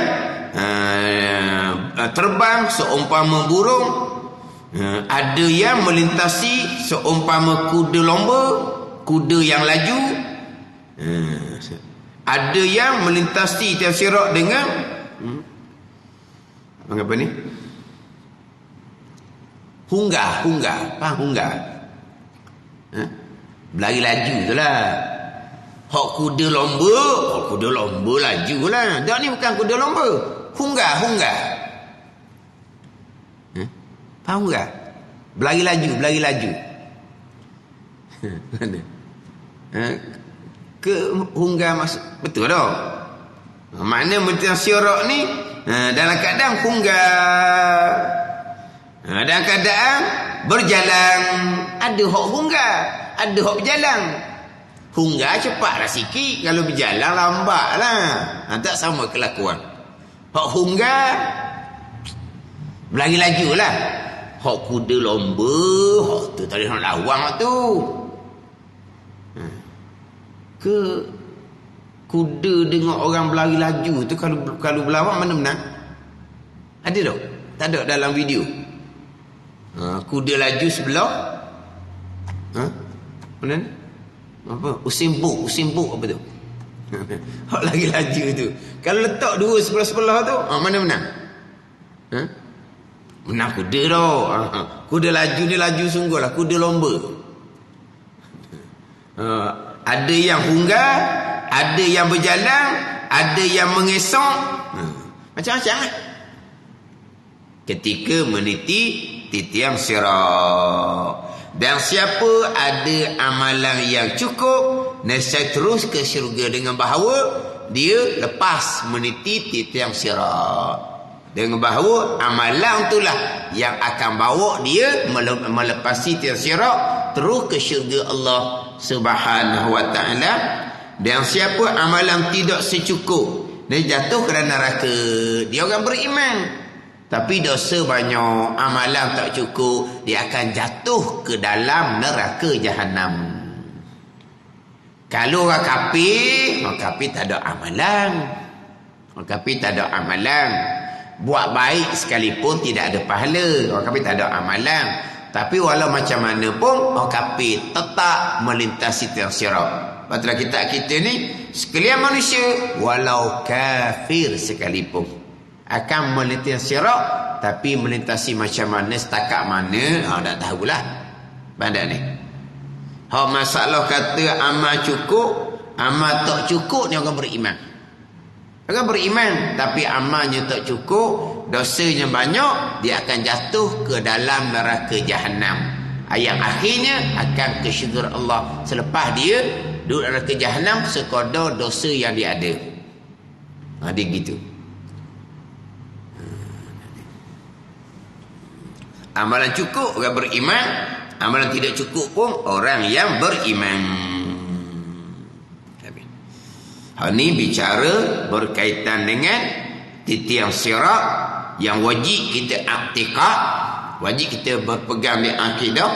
terbang seumpama burung, ada yang melintasi seumpama kuda lomba, kuda yang laju, ada yang melintasi tiang sirat dengan apa ni? Hunggar. Faham hunggar? Berlari laju tu lah. Hak kuda lomba laju lah. Dak ni bukan kuda lomba. Hunggar. Faham tak? Berlari laju. Ke hunggar masuk. Betul tak? Makna menentang syirak ni dalam keadaan hunggar. Dalam keadaan berjalan. Ada hak hunggar, ada hak berjalan. Hunggar cepatlah sikit, kalau berjalan lambatlah. Tak sama kelakuan. Hak hunggar berlari laju lah. Hak kuda lomba, hak tu tak boleh nak lawang tu. Ke kuda dengan orang berlari laju tu, kalau berlawak mana menang? Ada tak? Tak ada dalam video. Kuda laju sebelah. Mana ni? Apa? Usain Bolt apa tu? Hak lagi laju tu. Kalau letak dua sebelah-sebelah tu, mana menang? Menang kuda tau. Kuda laju ni laju sungguh lah. Kuda lomba. Ada yang hunggar, ada yang berjalan, ada yang mengesok. Macam-macam lah. Ketika meniti titian syirak. Dan siapa ada amalan yang cukup, nescaya terus ke syurga dengan bahawa dia lepas meniti titian syirak. Dengan bahawa amalan itulah yang akan bawa dia melepasi titian syirak terus ke syurga Allah Subhanahu wa ta'ala. Dan siapa amalan tidak secukup, dia jatuh ke dalam neraka. Dia orang beriman tapi dosa banyak, amalan tak cukup, dia akan jatuh ke dalam neraka jahanam. Kalau orang kafir tak ada amalan. Orang kafir tak ada amalan. Buat baik sekalipun tidak ada pahala. Orang kafir tak ada amalan. Tapi walau macam mana pun, orang kafir tetap melintasi tiang syirak. Patutlah kita ni, sekalian manusia, walau kafir sekalipun, akan melintasi syirak, tapi melintasi macam mana, setakat mana, tak tahulah. Bandar ni. Hak masalah kata amal cukup, amal tak cukup, ni orang beriman. Orang beriman, tapi amalnya tak cukup, dosanya banyak, dia akan jatuh ke dalam neraka jahanam. Yang akhirnya akan ke syurga Allah selepas dia duduk neraka jahanam sekadar dosa yang dia ada. Dia gitu. Amalan cukup orang beriman, amalan tidak cukup pun orang yang beriman. Hal ni bicara berkaitan dengan titian syirak yang wajib kita i'tiqad, wajib kita berpegang di akidah,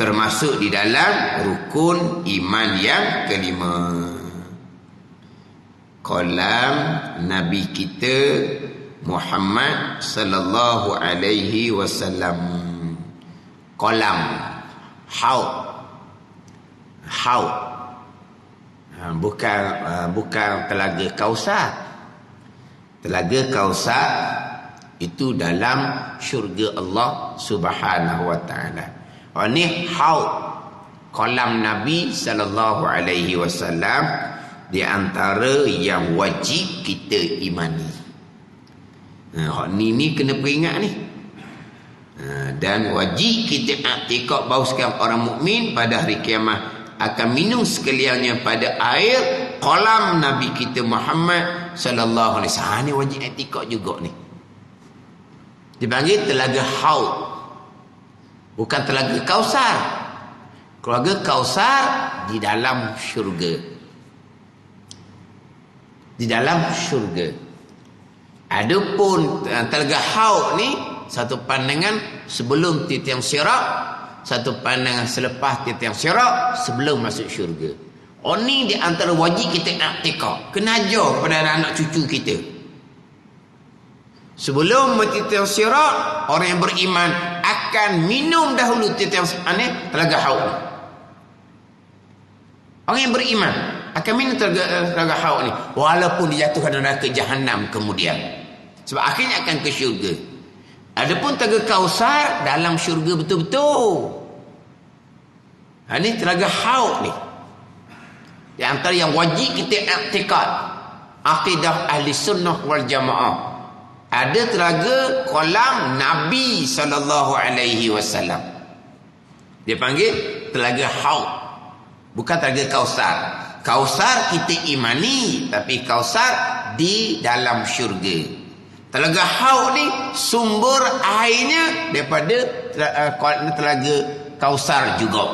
termasuk di dalam rukun iman yang kelima. Kalam Nabi kita Muhammad sallallahu alaihi wasallam. Kolam, haud. Bukan telaga Kausar. Telaga Kausar itu dalam syurga Allah Subhanahu wa taala. Ini haud, kolam Nabi sallallahu alaihi wasallam, di antara yang wajib kita imani. Ni kena peringat ni. Dan wajib kita i'tiqad bahawa sekarang orang mukmin pada hari kiamat akan minum sekaliannya pada air kolam Nabi kita Muhammad sallallahu alaihi wasallam. Ni wajib i'tiqad juga ni. Dipanggil telaga haud. Bukan telaga Kausar. Telaga Kausar di dalam syurga. Di dalam syurga. Adapun telaga haud ni satu pandangan sebelum titian syirak, satu pandangan selepas titian syirak sebelum masuk syurga. Ni di antara wajib kita i'tiqad, kena ajar kepada anak cucu kita. Sebelum titian syirak, orang yang beriman akan minum dahulu titian telaga haud. Orang yang beriman akan minum telaga haud ni, walaupun dijatuhkan dalam neraka jahanam kemudian. Sebab akhirnya akan ke syurga. Adapun telaga Kausar dalam syurga betul-betul. Ini telaga haud ni. Di antara yang wajib kita i'tiqad, akidah ahli sunnah wal jamaah. Ada telaga kolam Nabi SAW. Dia panggil telaga Haud. Bukan telaga Kausar. Kausar kita imani, tapi Kausar di dalam syurga. Telaga Haud ni sumber airnya daripada telaga Kausar juga.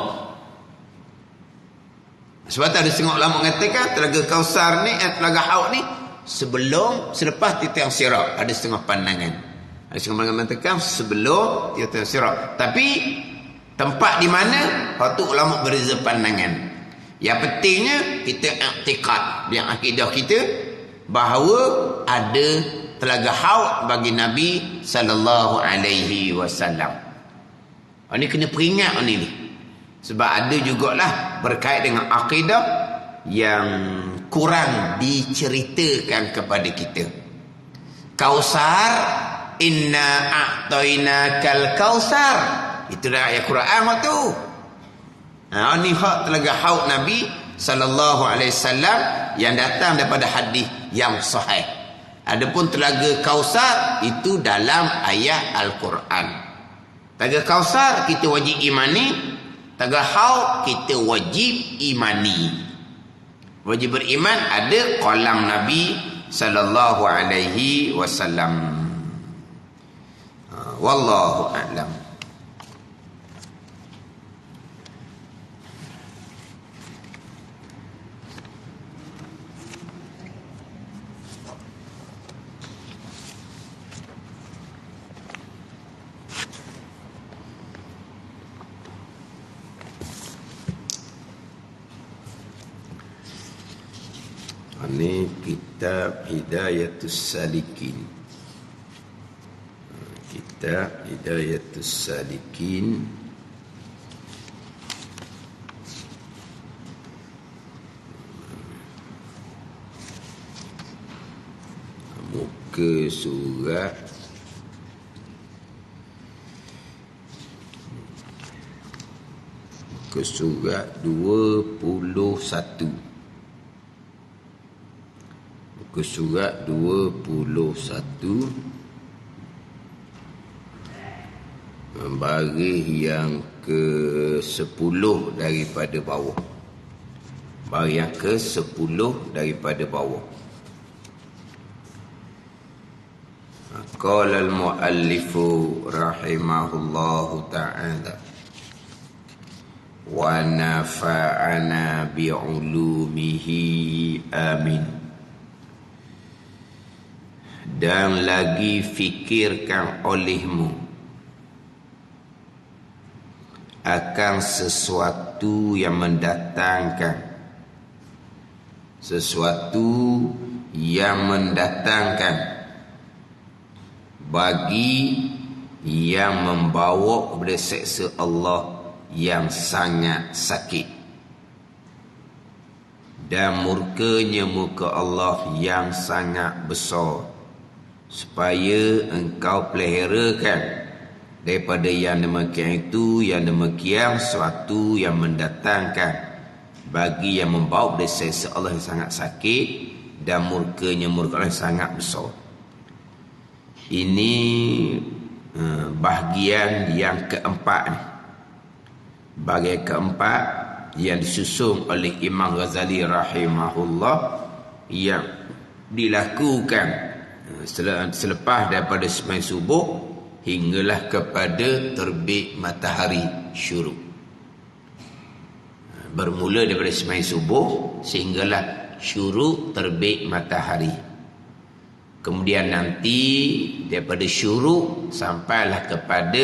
Sebab ada setengah ulama mengatakan telaga Kausar ni, telaga Haud ni selepas tiang Sirat. Ada setengah pandangan. Ada setengah pandangan mengatakan sebelum tiang Sirat. Tapi tempat di mana, waktu ulama berbeza pandangan. Yang pentingnya kita i'tiqad yang akidah kita bahawa ada telaga Haud bagi Nabi sallallahu alaihi wasallam. Ini kena peringat ni. Sebab ada jugalah berkait dengan akidah yang kurang diceritakan kepada kita. Kausar, inna a'tainakal kausar. Itu dah ayat Quran waktu. Ini hak telaga Haud Nabi sallallahu alaihi wasallam yang datang daripada hadis yang sahih. Adapun telaga Kausar itu dalam ayat Al-Quran. Telaga Kausar kita wajib imani, telaga Haud kita wajib imani. Wajib beriman ada kolam Nabi sallallahu alaihi wasallam. Wallahu a'lam. Ini kitab Hidayatus Salikin. Kitab Hidayatus Salikin. Muka surat muka surat 21. Muka surat 21 baris yang ke-10 daripada bawah. Baris yang ke-10 daripada bawah. Qala al-muallifu rahimahullahu ta'ala wa nafa'ana bi'ulumihi amin. Dan lagi fikirkan olehmu akan sesuatu yang mendatangkan bagi yang membawa kepada seksa Allah yang sangat sakit dan murkanya muka Allah yang sangat besar, supaya engkau peliharakan daripada yang demikian itu, yang demikian suatu yang mendatangkan bagi yang membawa kepada seksa Allah yang sangat sakit dan murkanya murka Allah yang sangat besar. Ini bahagian yang keempat ni. Bahagian keempat yang disusun oleh Imam Ghazali rahimahullah yang dilakukan selepas daripada sembahyang subuh hinggalah kepada terbit matahari syuruk. Bermula daripada sembahyang subuh sehinggalah syuruk terbit matahari. Kemudian nanti daripada syuruk sampailah kepada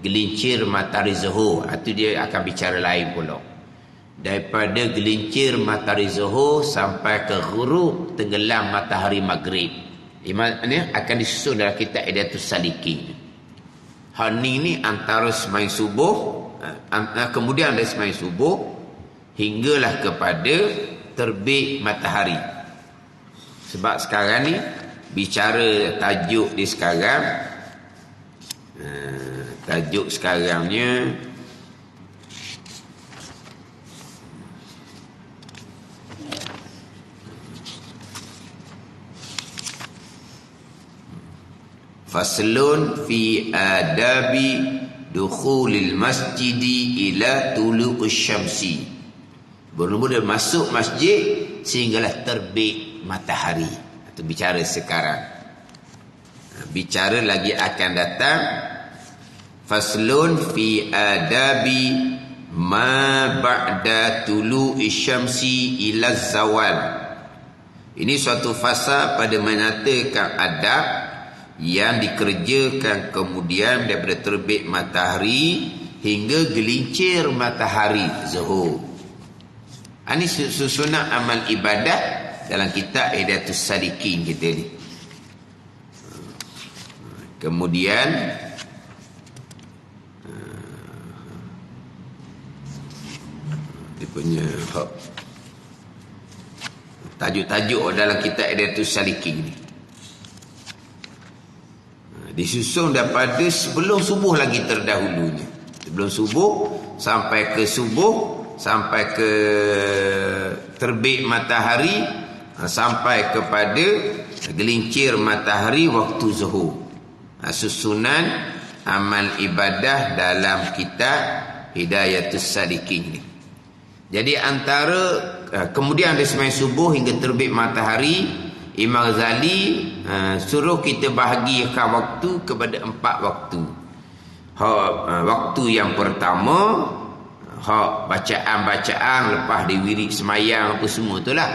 gelincir matahari zuhur. Itu dia akan bicara lain pula. Daripada gelincir matahari zuhur sampai ke ghurub tenggelam matahari maghrib. Ini akan disusun dalam kitab Hidayatus Salikin. Hani ni antara sembahyang subuh, kemudian dari sembahyang subuh hinggalah kepada terbit matahari. Sebab sekarang ni bicara tajuk di sekarang, tajuk sekarangnya Faslun fi adabi dukhulil masjidi ila tulu'us syamsi. Mula-mula masuk masjid sehinggalah terbit matahari. Itu bicara sekarang. Bicara lagi akan datang. Faslun fi adabi ma ba'da tulu'is syamsi ila zawal. Ini suatu fasa pada menyatakan adab yang dikerjakan kemudian daripada terbit matahari hingga gelincir matahari zuhur. Ini susunan amal ibadah dalam kitab Hidayatus Salikin kita ni. Kemudian dia punya tajuk-tajuk dalam kitab Hidayatus Salikin ni disusun daripada sebelum subuh lagi terdahulunya. Sebelum subuh sampai ke subuh, sampai ke terbit matahari, sampai kepada gelincir matahari waktu zuhur. Susunan amal ibadah dalam kitab Hidayatus Salikin ni. Jadi antara kemudian ada sembahyang subuh hingga terbit matahari, Imam Ghazali suruh kita bahagikan waktu kepada 4 waktu. Waktu yang pertama, bacaan-bacaan lepas diwirid semayang apa semua itulah.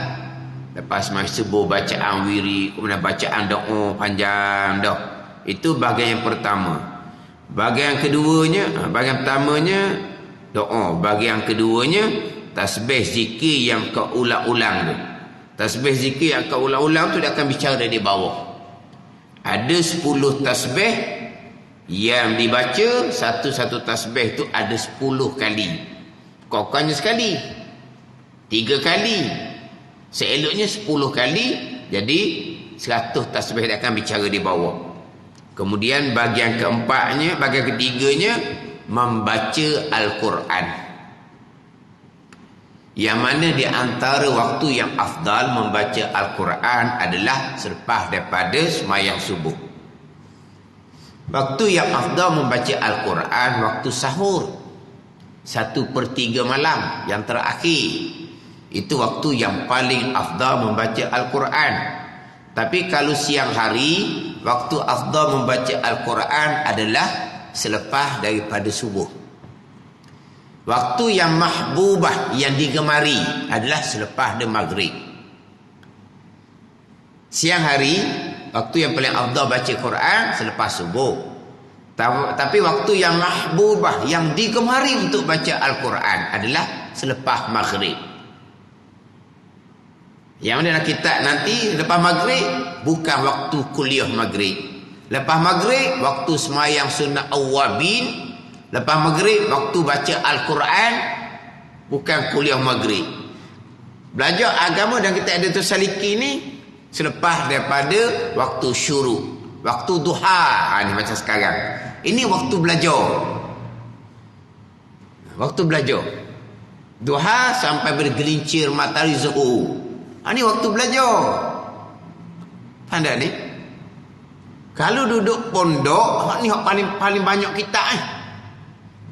Lepas sembahyang subuh bacaan wirid, kemudian bacaan doa panjang dah. Itu bahagian yang pertama. Bahagian keduanya, bahagian pertamanya doa, bahagian keduanya tasbih zikir yang kau ulang-ulang tu. Tasbih zikir yang kau ulang-ulang tu dia akan bicara dari bawah. Ada 10 tasbih yang dibaca, satu-satu tasbih tu ada 10 kali. Kau bukannya sekali, 3 kali, seeloknya 10 kali. Jadi 100 tasbih dia akan bicara di bawah. Kemudian bahagian keempatnya, bahagian ketiganya membaca Al-Quran. Yang mana di antara waktu yang afdal membaca Al-Quran adalah selepas daripada sembahyang subuh. Waktu yang afdal membaca Al-Quran waktu sahur, 1/3 malam yang terakhir. Itu waktu yang paling afdal membaca Al-Quran. Tapi kalau siang hari, waktu afdal membaca Al-Quran adalah selepas daripada subuh. Waktu yang mahbubah, yang digemari adalah selepas de maghrib. Siang hari, waktu yang paling afdal baca Quran selepas subuh. Tapi waktu yang mahbubah, yang digemari untuk baca Al-Quran adalah selepas maghrib. Yang mana dalam kitab nanti lepas maghrib bukan waktu kuliah maghrib. Lepas maghrib waktu semayang sunnah awwabin. Lepas maghrib waktu baca Al-Quran, bukan kuliah maghrib. Belajar agama dan kita ada Salikin ni selepas daripada waktu syuruk, waktu duha. Ni macam sekarang. Ini waktu belajar. Waktu belajar. Duha sampai bergelincir matahari zuhur. Ini waktu belajar. Faham tak ni? Kalau duduk pondok, ni paling banyak kita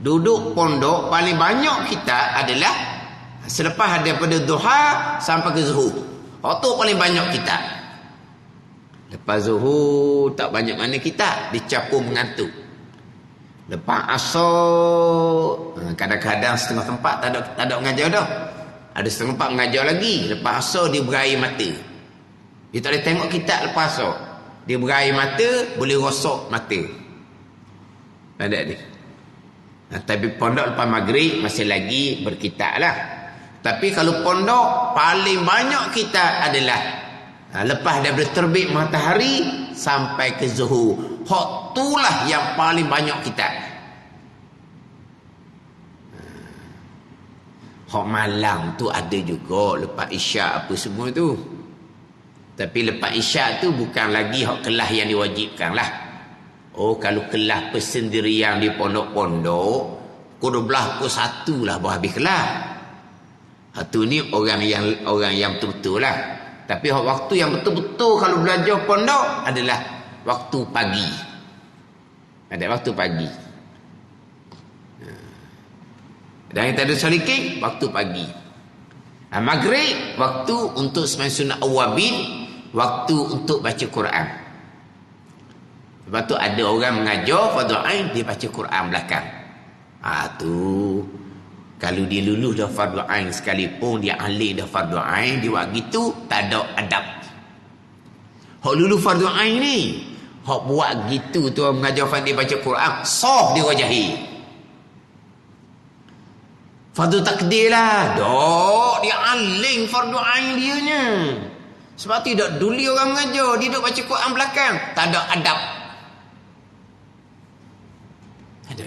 Duduk pondok paling banyak kita adalah selepas daripada duha sampai ke zuhur. Waktu paling banyak kita. Lepas zuhur tak banyak mana kita, dicapur mengantuk. Lepas asar kadang-kadang setengah tempat tak ada mengajar dah. Ada setengah tempat mengajar lagi. Lepas asar dia berair mata. Dia tak boleh tengok kita lepas asar. Dia berair mata, boleh rosak mata. Ada ni. Tapi pondok lepas maghrib masih lagi berkitab lah. Tapi kalau pondok paling banyak kita adalah lepas daripada terbit matahari sampai ke zuhur. Hak itulah yang paling banyak kita. Hak malam tu ada juga lepas isyak apa semua tu. Tapi lepas isyak tu bukan lagi hak kelas yang diwajibkan lah. Oh, kalau kelas persendirian di pondok-pondok, pukul 12, pukul 1 lah baru habis kelas. Itu ni orang yang betul-betul lah. Tapi waktu yang betul-betul kalau belajar pondok adalah waktu pagi. Ada waktu pagi. Dan kita ada solikin waktu pagi. Maghrib waktu untuk sembahyang sunat awabin, waktu untuk baca Quran. Lepas tu ada orang mengajar fardu ain, dia baca Quran belakang. Tu kalau dia lulus dah fardu ain sekalipun dia ahli dah fardu ain, dia buat gitu tak ada adab. Hak lulus fardu ain ni, hak buat gitu tu orang mengajar dia baca Quran, sah dia jahil. Fardu takdir lah. Dok, dia aling fardu ain dia nya. Sebab tu tak duli orang mengajar, dia duk baca Quran belakang, tak ada adab.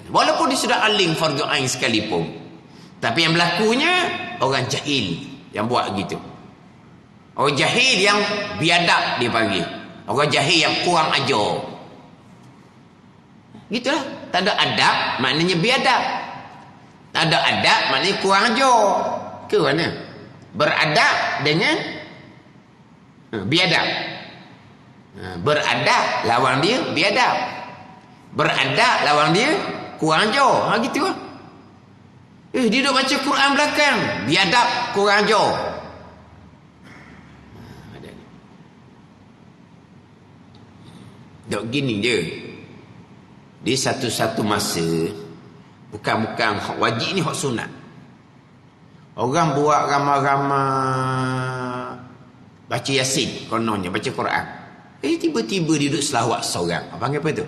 Walaupun dia sudah aling fardu ain sekalipun. Tapi yang berlakunya orang jahil yang buat gitu. Orang jahil yang biadab dia panggil. Orang jahil yang kurang ajar. Gitulah, tak ada adab maknanya biadab. Tak ada adab maknanya kurang ajar. Ke mana? Beradab dengan biadab. Beradab lawan dia biadab. Beradab lawan dia kurang ajar. Gitu lah. Dia duk baca Quran belakang, biadab kurang ajar. Dok gini je. Di satu-satu masa bukan hak wajib ni, hak sunat. Orang buat ramai-ramai baca Yasin, kononnya baca Quran. Tiba-tiba dia duduk selawat seorang. Panggil apa tu?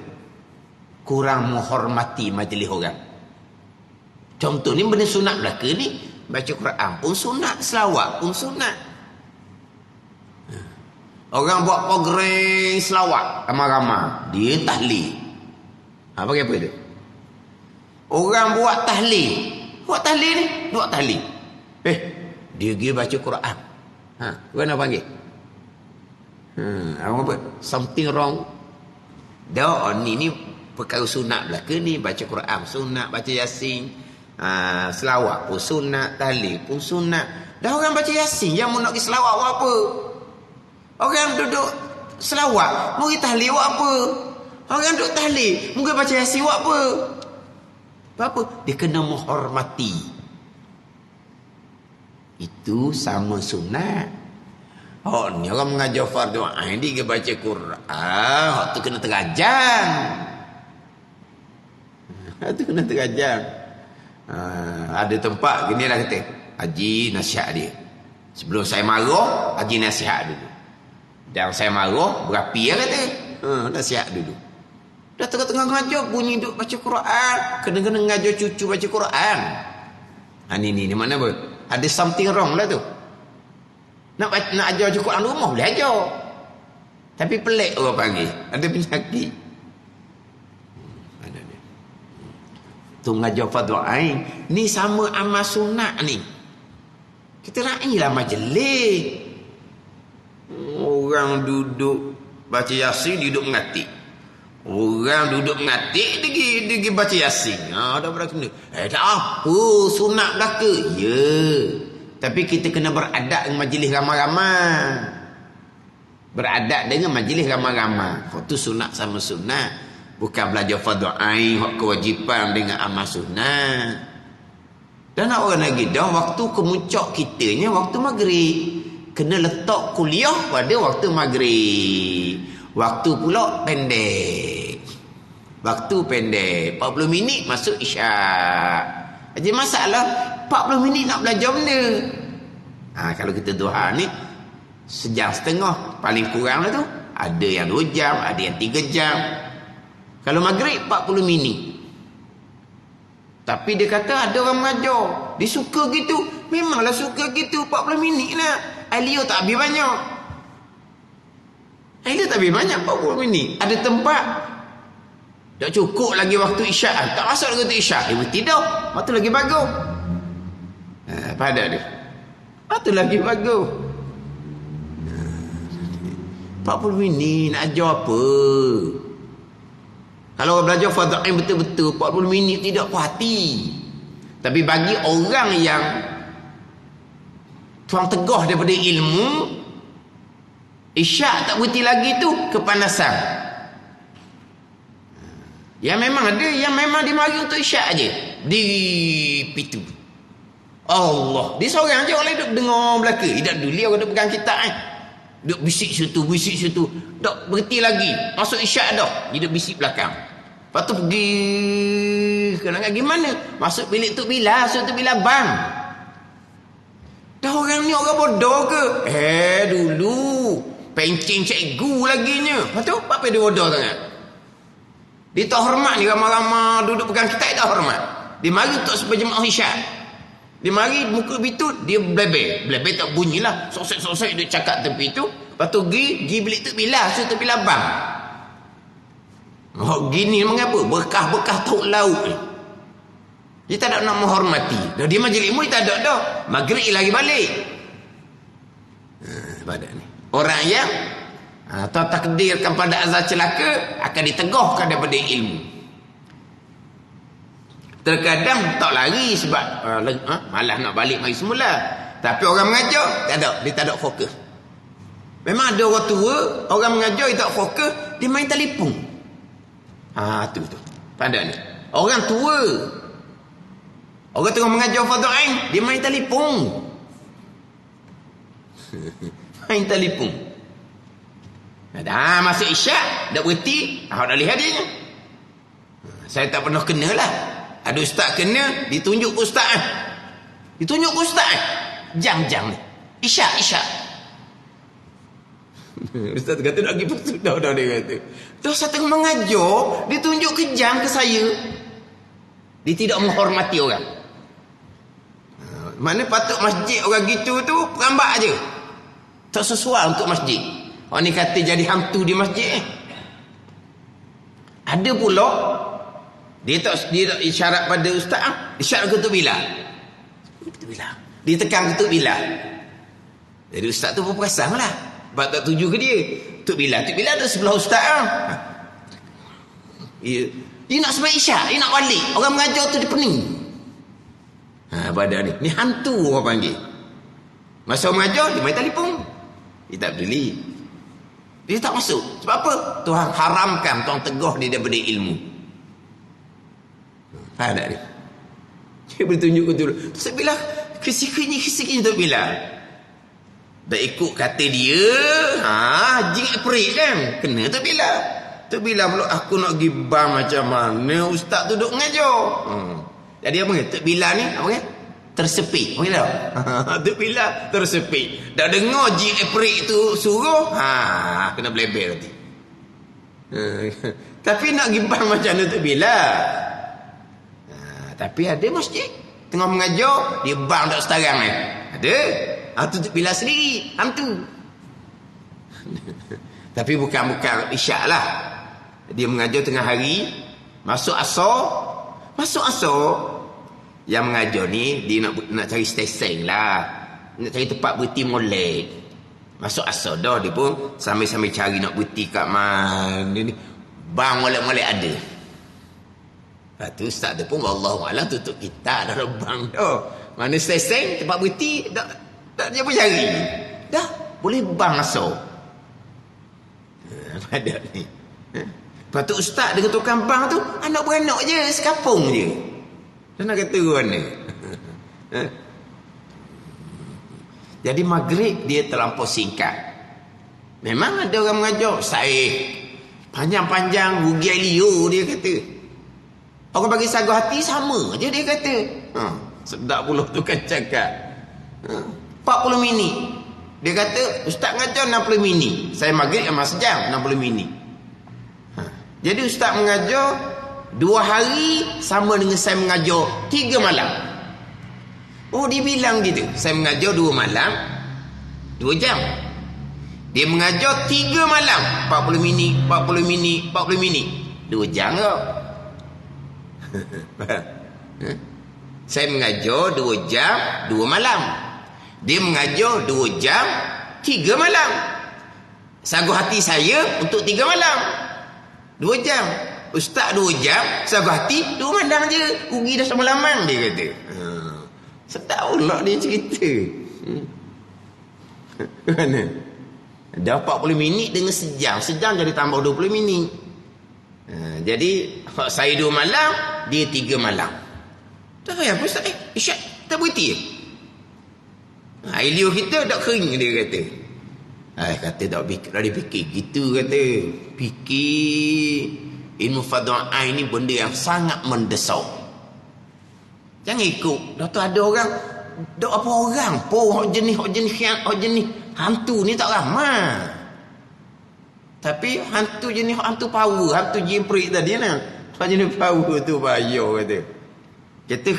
Kurang menghormati majlis orang. Contoh ni benda sunat belaka ni, baca Quran pun sunat, selawat pun sunat. Orang buat program selawat ramai-ramai, dia tahlil. Panggil apa tu? Orang buat tahlil. Buat tahlil ni, buat tahlil. Dia pergi baca Quran. Mana panggil? Apa? Something wrong. Dah ni perkara sunat belaka ni, baca Quran sunat, baca Yasin, selawat pun sunat, tahlil pun sunat. Dah orang baca Yasin, yang mau nak pergi selawat buat apa? Orang duduk selawat, mau pergi tahlil buat apa? Orang duduk tahlil, mau pergi baca Yasin buat apa? Apa? Dia kena menghormati. Itu sama sunat. Ni orang mengajar fardu ain, dia baca Quran, hak tu kena terajang. Hak tu kena terajang. Ada tempat gini lah kata, Haji nasihat dia. Sebelum saya marah, Haji nasihat dulu. Dan saya marah, berapi lah kata. Nasihat dulu. Dah tengah-tengah ngajar bunyi duk baca Quran, kena-kena ngajar cucu baca Quran. Ni mana apa? Ada something wrong lah tu. Nak ajar baca Quran rumah boleh ajar. Tapi pelik orang panggil, ada penyakit. Ada ni. Tu ngajar fardu ain, ni sama amal sunat ni. Kita railah majlis. Orang duduk baca Yasin, duduk mengatik. Orang duduk mengatik, dia pergi baca Yasin. Dah berkena. Tak apa, sunat belaka. Ya. Tapi kita kena beradab dengan majlis ramai-ramai. Beradab dengan majlis ramai-ramai. Waktu sunat sama sunat. Bukan belajar fardu ain, hak kewajipan dengan amal sunat. Dan nak orang lagi dah, waktu kemuncak kitanya waktu maghrib. Kena letak kuliah pada waktu maghrib. Waktu pula pendek. Waktu pendek. 40 minit masuk isyak. Jadi masalah 40 minit nak belajar benda. Kalau kita duha ni sejam setengah paling kurang lah tu. Ada yang 2 jam, ada yang 3 jam. Kalau maghrib 40 minit. Tapi dia kata ada orang mengajar, dia suka gitu. Memanglah suka gitu, 40 minit lah. Alio tak habis banyak. Alio tak habis banyak 40 minit. Ada tempat tak cukup lagi waktu isyak, tak masuk lagi waktu isyak. Tidak, waktu lagi bagus. Pada dia, waktu lagi bagus. 40 minit nak ajar apa? Kalau orang belajar fardu ain betul-betul 40 minit tidak puas hati. Tapi bagi orang yang tuang tegah daripada ilmu, isyak tak berhenti lagi tu kepanasan. Yang memang ada, yang memang dimari untuk isyak aje. Di pintu. Allah. Dia seorang je orang duduk dengar belaka. Tidak dulu orang duduk pegang kitab duduk bisik situ. Tak berhenti lagi. Masuk isyak dah. Dia duduk bisik belakang. Lepas tu pergi kenangan gimana? Masuk bilik tu bila, masuk tu bila bang. Dah orang ni orang bodoh ke? Dulu pencing cikgu laginya. Lepas tu apa dia bodoh sangat? Dia tak hormat ni ramai-ramai duduk pegang kitab tak hormat. Dia mari untuk berjemaah isyak. Dia mari muka pintu dia blebel tak bunyilah. Sosek dia cakap tepi tu. Lepas tu pergi bilik tu bila, masuk tu bila bang. Oh gini mengapa? Bekah-bekah tauk laut ni. Dia tak ada nak menghormati. Dah dia majlis ilmu dia tak ada dah. Maghrib lagi balik. Badan ni. Orang yang atau takdirkan pada azab celaka akan diteguhkan daripada ilmu. Terkadang tak lari sebab malas nak balik mari semula. Tapi orang mengajar tak ada, dia tak ada fokus. Memang ada orang tua, orang mengajar dia tak fokus, dia main telefon. Tu pandai ni. Orang tua. Orang tengah mengajar fardhu ain, dia main telefon. Main telefon. Dah masuk isyak, dah berhenti, dah lihat dia. Saya tak pernah kena lah. Ada ustaz kena, ditunjuk ke ustaz. Ditunjuk ke ustaz. Jang-jang ni. Isyak. Ustaz kata nak pergi bersudah dah dia kata. Terus saya tengah mengajar, ditunjuk ke jang ke saya. Dia tidak menghormati orang. Mana patut masjid orang gitu tu perambak je. Tak sesuai untuk masjid. Orang ni kata jadi hantu di masjid. Ada pula dia tak isyarat pada ustaz, isyarat ketuk bila. Dia tekan ketuk bila. Jadi ustaz tu pun perasan lah. Sebab tak tuju ke dia. Ketuk bila tu sebelah ustaz dia nak sembahyang isyak, dia nak balik. Orang mengajar tu dia pening. Badan ni. Ni hantu orang panggil. Masa orang mengajar dia main telefon. Dia tak peduli. Dia tak masuk. Sebab apa? Tuhan haramkan, Tuhan teguh dia daripada ilmu. Ada dia. Dia boleh tunjuk ke dulu. Terus bila kesikinya tu bila. Dah ikut kata dia. Jing perik kan. Kena tu bila. Tu bila pula aku nak pergi bang macam mana. Ustaz tu duduk mengajar. Jadi apa ni? Tu bila ni apa ni? Tersepik. Apa dia? Tu bila tersepik. Dah dengar jing perik tu suruh. Kena belebel nanti. Tapi nak pergi bang macam mana tu bila. Tapi ada masjid tengah mengajar, dia bang tak setarang ni. Ada. Tu bila sendiri, hantu. Tapi bukan isyak lah. Dia mengajar tengah hari, masuk asar. Yang mengajar ni dia nak cari stesen lah. Nak cari tempat berhenti molek. Masuk asar dah dia pun sambil-sambil cari nak berhenti kat mana ni. Bang molek-molek ada. Lepas tu ustaz tu pun wallahualam tutup kita dah bang dah. Mana stesen tempat berhenti tak dia pun cari. Dah boleh bang asal. Pada ni. Lepas tu ustaz dengan tukang bang tu anak beranak je sekampung je. Dia nak kata ke mana? Jadi maghrib dia terlampau singkat. Memang ada orang mengajar panjang-panjang rugi air liur dia kata. Orang bagi sagu hati sama je dia kata. Sedap pula tu kan cakap. 40 minit. Dia kata ustaz mengajar 60 minit. Saya maghrib memang sejam 60 minit. Jadi ustaz mengajar 2 hari sama dengan saya mengajar 3 malam. Oh dia bilang gitu. Saya mengajar 2 malam 2 jam. Dia mengajar 3 malam 40 minit 2 jam tau. Saya mengajar 2 jam 2 malam. Dia mengajar 2 jam 3 malam. Sagu hati saya untuk 3 malam 2 jam. Ustaz 2 jam, sagu hati 2 malam je. Rugi dah sama lamang dia kata. Sedap pula dia cerita. Mana? Dah 40 minit dengan sejam. Sejam jadi tambah 20 minit. Jadi Hak saya 2 malam, dia 3 malam. Tak payah apa Ustaz? Isyak tak berhenti. Air liur kita tak kering, dia kata. Kata tak dipikir gitu, kata. Fikir ilmu fardhu ain ni benda yang sangat mendesak. Jangan ikut. Dah tu ada orang, dak apa orang pun hak jenis hantu ni tak ramai. Tapi hantu jenis hantu power, hantu jin perik tadi nah. Hak jenis power tu bahaya, kata. Kita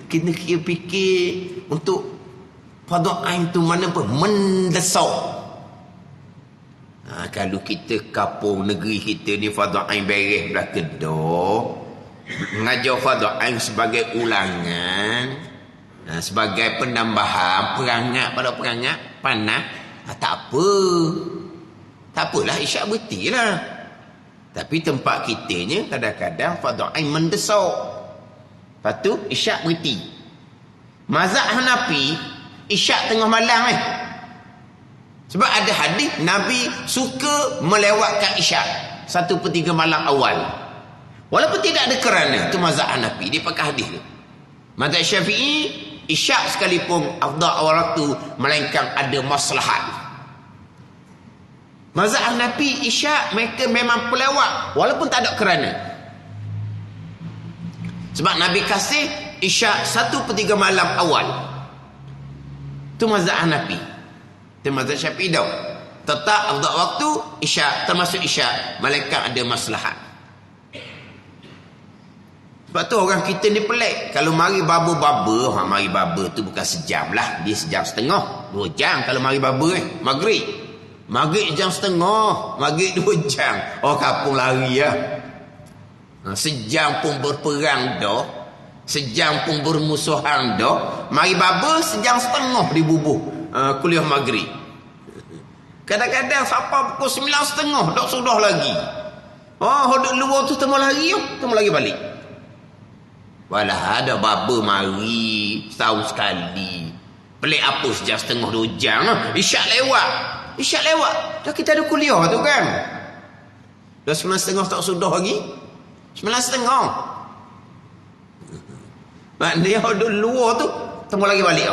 kena fikir untuk fardhu ain tu mana pun mendesak. Kalau kita kampung negeri kita ni fardhu ain beres belah Kedah, mengajar fardhu ain sebagai ulangan, sebagai penambahan perangat pada perangat panas, tak apa. Tak apalah, isyak berhenti lah. Tapi tempat kitanya kadang-kadang fardhu ain mendesak. Lepas tu isyak berhenti. Mazhab Hanafi isyak tengah malam sebab ada hadis Nabi suka melewatkan isyak 1/3 malam awal. Walaupun tidak ada kerana, itu mazhab Hanafi, dia pakai hadis tu. Mazhab Syafi'i isyak sekalipun afdal awal waktu melainkan ada maslahat. Mazhab Hanafi isyak mereka memang pelewat walaupun tak ada kerana. Sebab Nabi kasih isyak 1/3 malam awal. Itu mazhab Hanafi. Itu mazhab Syafi'i dah. Tetap afdal waktu isyak, termasuk isyak malaikat ada maslahat. Sebab tu orang kita ni pelik. Kalau mari baba-baba, mari baba tu bukan sejam lah, dia sejam setengah, 2 jam kalau mari baba maghrib jam setengah, maghrib 2 jam. Orang kampung lari lah. Sejam pun berperang dah, sejam pun bermusuhan dah. Mari baba sejam setengah dibubuh kuliah maghrib. Kadang-kadang sampai pukul 9:30 tak sudah lagi. Duduk luar tu temu lagi balik. Walah ada baba mari setahun sekali. Pelik apa sejam setengah 2 jam. Isyak lewat. Dah kita ada kuliah tu kan. Dah 9:30 tak sudah lagi. 9:30. Maknanya duduk luar tu temu lagi balik.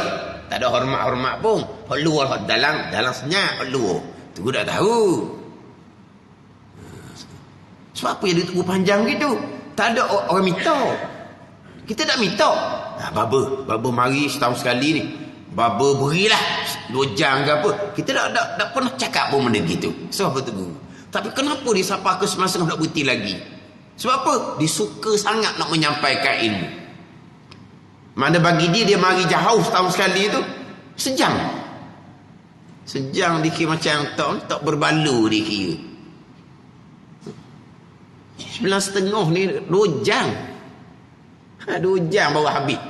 Tak ada hormat-hormat pun. Hak luar, hak dalam senyap, hak luar. Tu dah tahu. Sebab apa yang dia tunggu panjang gitu? Tak ada orang minta. Kita tak minta. Baba mari setahun sekali ni. Baba berilah 2 jam ke apa. Kita tak pernah cakap pun benda gitu. Sebab apa tu? Tapi kenapa dia sampai ke 9:30 nak berhenti lagi? Sebab apa? Dia suka sangat nak menyampaikan ilmu. Mana bagi dia mari jauh setahun sekali tu sejam dikira macam tak berbaloi dikira. 9:30 ni 2 jam. 2 jam baru habis.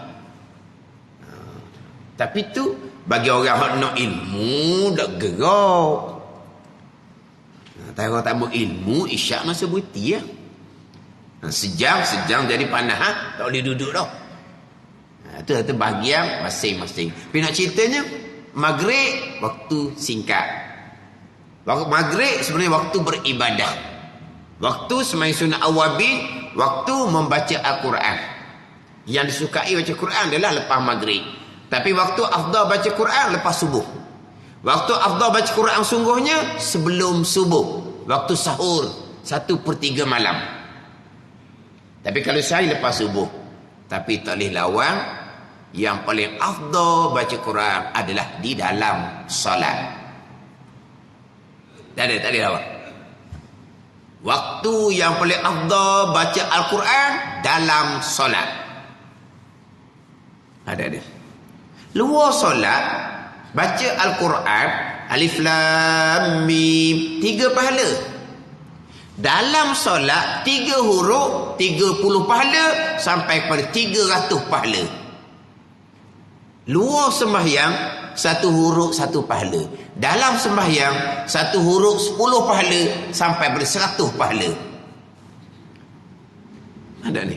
Tapi tu bagi orang yang nak ilmu dak gerak. Tak orang tak berilmu isyak masa berhenti ya. Sejam jadi panas tak boleh duduk dah. Itu bahagian masing-masing. Tapi nak ceritanya maghrib waktu singkat. Waktu maghrib sebenarnya waktu beribadah. Waktu sembahyang sunat awabin, waktu membaca Al-Quran. Yang disukai baca Quran adalah lepas maghrib. Tapi waktu afdal baca Quran lepas subuh. Waktu afdal baca Quran sungguhnya sebelum subuh. Waktu sahur 1/3 malam. Tapi kalau saya lepas subuh. Tapi tak boleh lawan. Yang paling afdal baca Quran adalah di dalam solat. Tak ada lawan. Waktu yang paling afdal baca Al-Quran dalam solat. Ada. Luar solat baca Al-Quran alif lam mim 3 pahala. Dalam solat 3 huruf 30 pahala sampai kepada 300 pahala. Luar sembahyang 1 huruf 1 pahala. Dalam sembahyang 1 huruf 10 pahala sampai pada 100 pahala. Ada ni.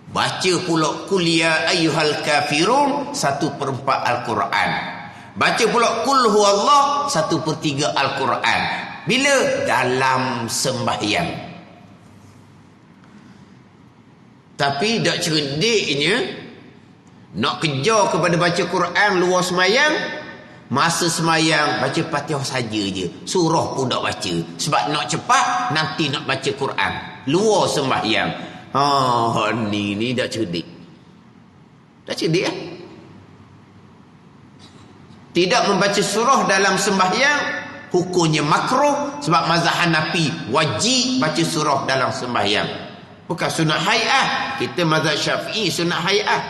Baca pula qul ya ayyuhal kafirun 1/4 Al-Quran. Baca pula qul huwallah 1/3 Al-Quran. Bila? Dalam sembahyang. Tapi dak cerdiknya nak kejar kepada baca Quran luar semayang, masa semayang baca Fatihah saja je. Surah pun tak baca. Sebab nak cepat nanti nak baca Quran. Luar sembahyang. Ni dak cerdik. Dak cerdik ah. Tidak membaca surah dalam sembahyang hukumnya makruh sebab mazhab Hanafi wajib baca surah dalam sembahyang. Bukan sunat hai'ah. Kita mazhab Syafi'i sunat hai'ah.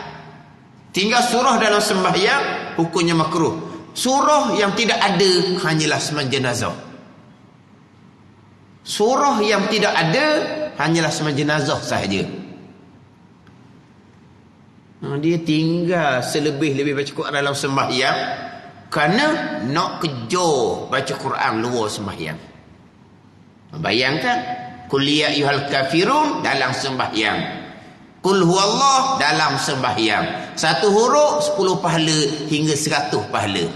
Tinggal surah dalam sembahyang hukumnya makruh. Surah yang tidak ada hanyalah sembahyang jenazah. Surah yang tidak ada hanyalah sembahyang jenazah sahaja. Dia tinggal selebih-lebih baca Quran dalam sembahyang kerana nak kejar baca Quran luar sembahyang. Bayangkan, Qul ya ayyuhal kafirun dalam sembahyang, Qul huwallah dalam sembahyang. Satu huruf 10 pahala hingga 100 pahala.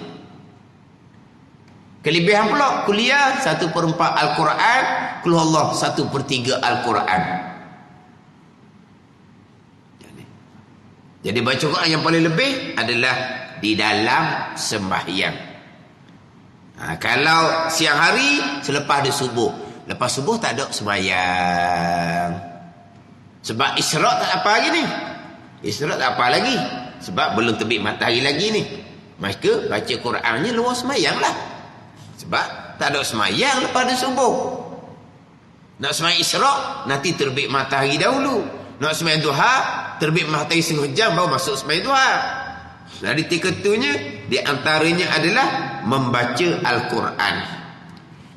Kelebihan pula kuliah 1/4 Al-Quran, Qul huwallah 1/3 Al-Quran. Jadi baca Quran yang paling lebih adalah di dalam sembahyang. Kalau siang hari selepas ada subuh. Lepas subuh tak ada sembahyang. Sebab isyraq tak apa lagi ni. Isyraq tak apa lagi. Sebab belum terbit matahari lagi ni. Maka baca Qurannya luar sembahyang lah. Sebab tak ada sembahyang lepas ada subuh. Nak sembahyang isyraq nanti terbit matahari dahulu. Nak sembahyang duha terbit matahari setengah jam baru masuk sembahyang duha. Dari ketunya di antaranya adalah membaca Al-Quran.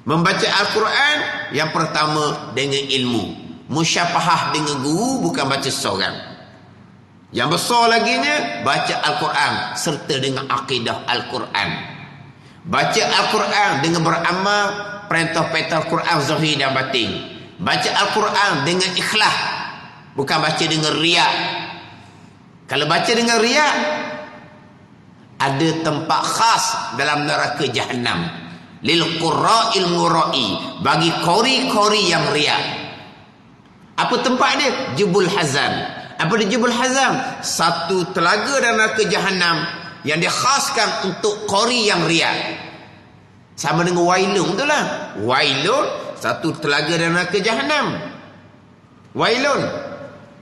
Membaca Al-Quran yang pertama dengan ilmu. Musyafahah dengan guru, bukan baca seorang. Yang besar laginya baca Al-Quran serta dengan akidah Al-Quran. Baca Al-Quran dengan beramal perintah-perintah Al-Quran zahir dan batin. Baca Al-Quran dengan ikhlas, bukan baca dengan riak. Kalau baca dengan riak, ada tempat khas dalam neraka Jahannam. Lil qurra'il mura'i, bagi kori-kori yang riak. Apa tempat dia? Jubul Hazan. Apa dia Jubul Hazan? Satu telaga dalam neraka Jahannam yang dikhaskan untuk kori yang riak. Sama dengan Wailun tu lah. Wailun satu telaga dalam neraka Jahannam. Wailun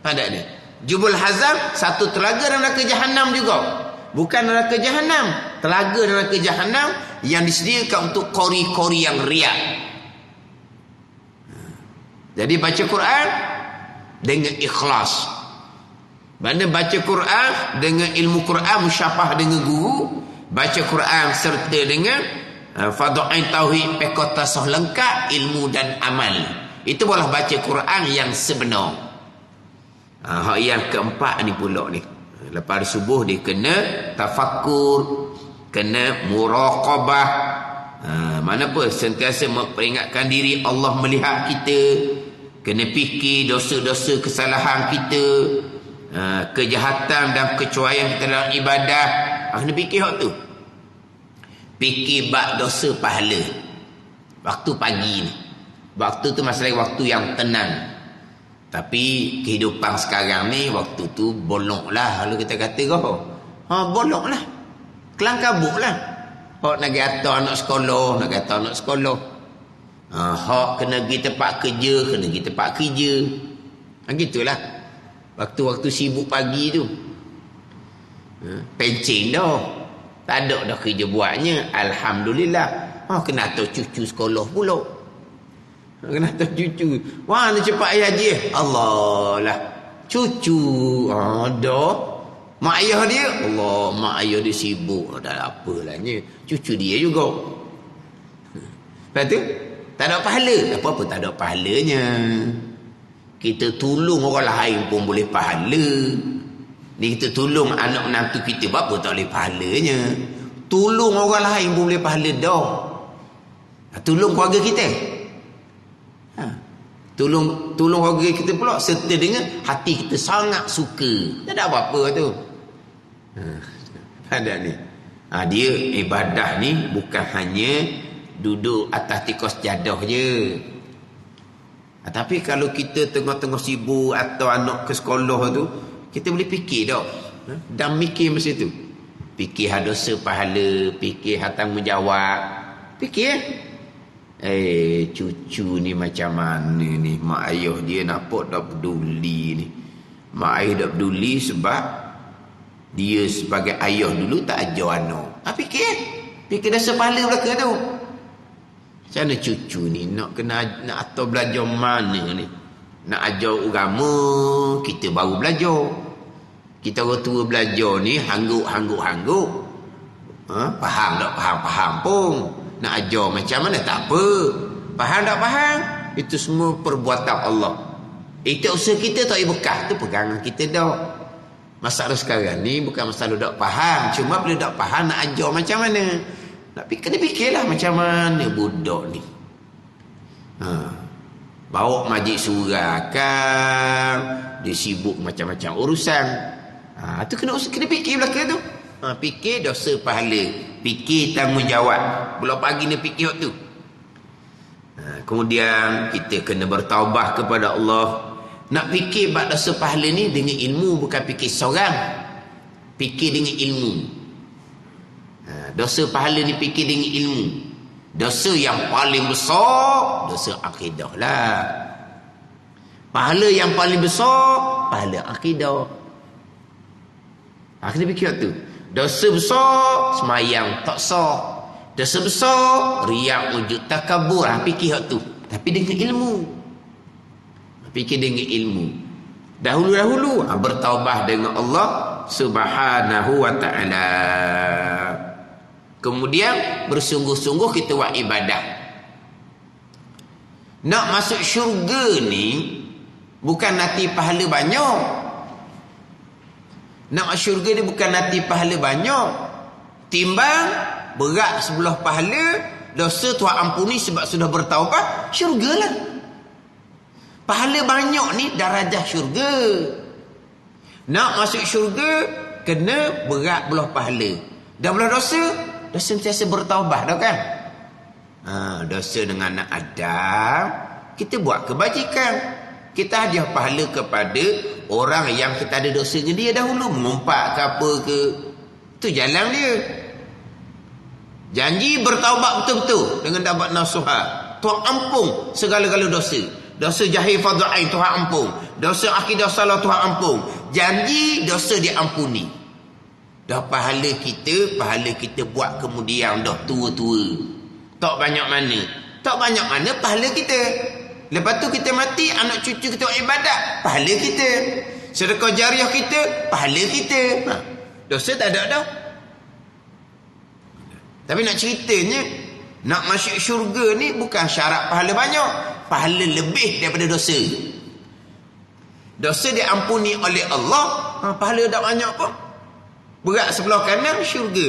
ada ni. Jubul Hazan satu telaga dalam neraka Jahannam juga. Bukan neraka Jahannam, telaga neraka Jahannam yang disediakan untuk kori-kori yang riak. Jadi baca Quran dengan ikhlas. Mana baca Quran dengan ilmu Quran musyafah dengan guru, baca Quran serta dengan fadha'in tauhid pekot tasawuf lengkap ilmu dan amal. Itu boleh baca Quran yang sebenar. Hak yang keempat ni pula ni. Lepas subuh dia kena tafakkur, kena muraqabah. Mana pun sentiasa memperingatkan diri Allah melihat kita. Kena fikir dosa-dosa kesalahan kita, kejahatan dan kecuaian kita dalam ibadah. Kena fikir hak tu. Fikir bab dosa pahala. Waktu pagi ni. Waktu tu masalah waktu yang tenang. Tapi kehidupan sekarang ni waktu tu bolong lah kalau kita kata kau. Bolong lah. Kelang kabut lah. Hak nak kata anak sekolah, nak kata anak sekolah. Hak kena pergi tempat kerja, kena pergi tempat kerja. Gitulah. Waktu-waktu sibuk pagi tu. Pencing dah. Tak ada dah kerja buatnya. Alhamdulillah. Kena tahu cucu sekolah pula. Kena tahu cucu. Wah, nak cepat ayah haji. Allah lah. Cucu. Dah. Mak ayah dia. Allah, mak ayah dia sibuk. Dah apalahnya. Cucu dia juga. Lepas tu, tak ada pahala. Apa-apa tak ada pahalanya. Kita tolong orang lain pun boleh pahala. Ni kita tolong anak menantu kita. Apa tak boleh pahalanya. Tolong orang lain pun boleh pahala dah. Tolong keluarga kita. Tolong keluarga kita pula serta dengan hati kita sangat suka. Tak ada apa-apa tu. Ada ni. Dia ibadah ni bukan hanya duduk atas tikus jadah je. Tapi kalau kita tengah-tengah sibuk atau anak ke sekolah tu, kita boleh fikir tak? Dan mikir masa tu. Fikir hal dosa pahala, fikir hal tanggungjawab. Fikir. Cucu ni macam mana ni? Mak ayah dia nampak tak peduli ni. Mak ayah tak peduli sebab dia sebagai ayah dulu tak ajar anak. Fikir. Fikir dosa pahala belaka tu. Macam mana cucu ni nak atau belajar mana ni? Nak ajar agama, kita baru belajar. Kita orang tua belajar ni hangguk. Faham tak faham pun. Nak ajar macam mana tak apa. Faham tak faham? Itu semua perbuatan Allah. Itu usaha kita tak bekas tu pegangan kita dah. Masalah sekarang ni bukan masalah tak faham, cuma bila tak faham nak ajar macam mana. Nak kena fikirlah macam mana budak ni. Bawa majlis surah kan, dia sibuk macam-macam urusan. Tu kena fikir belakang tu. Fikir dosa pahala, fikir tanggungjawab. Bulan pagi ni fikir waktu. Kemudian kita kena bertaubat kepada Allah. Nak fikir bab dosa pahala ni dengan ilmu, bukan fikir seorang. Fikir dengan ilmu. Dosa pahala ni fikir dengan ilmu. Dosa yang paling besar, dosa akidah lah. Pahala yang paling besar, pahala akidah. Kena fikir tu. Dosa besar, semayang tak sah. Dosa besar, riak, wujud, takabur. Fikir tu. Tapi dengan ilmu. Fikir dengan ilmu. Dahulu bertaubat dengan Allah Subhanahu wa ta'ala. Kemudian bersungguh-sungguh kita buat ibadah. Nak masuk syurga ni bukan nanti pahala banyak. Nak masuk syurga ni bukan nanti pahala banyak. Timbang berat sebelah pahala, dosa Tuhan ampuni sebab sudah bertaubat, syurgalah. Pahala banyak ni darajah syurga. Nak masuk syurga kena berat belah pahala. Dan belah dosa sentiasa bertaubat dah kan. Dosa dengan anak Adam, kita buat kebajikan. Kita hadiah pahala kepada orang yang kita ada dosa dengan dia dahulu, mengumpat ke apa ke. Tu jalan dia. Janji bertaubat betul-betul dengan dapat nasihat. Tuhan ampun segala-gala dosa. Dosa jahil fardhu ain Tuhan ampun. Dosa akidah salah Tuhan ampun. Janji dosa diampuni. Dah pahala kita buat kemudian dah tua-tua. Tak banyak mana pahala kita. Lepas tu kita mati, anak cucu kita buat ibadat, pahala kita. Sedekah jariah kita, pahala kita. Dosa tak ada dah. Tapi nak ceritanya, nak masuk syurga ni bukan syarat pahala banyak, pahala lebih daripada dosa. Dosa diampuni oleh Allah, pahala tak banyak pun. Berat sebelah kanan syurga.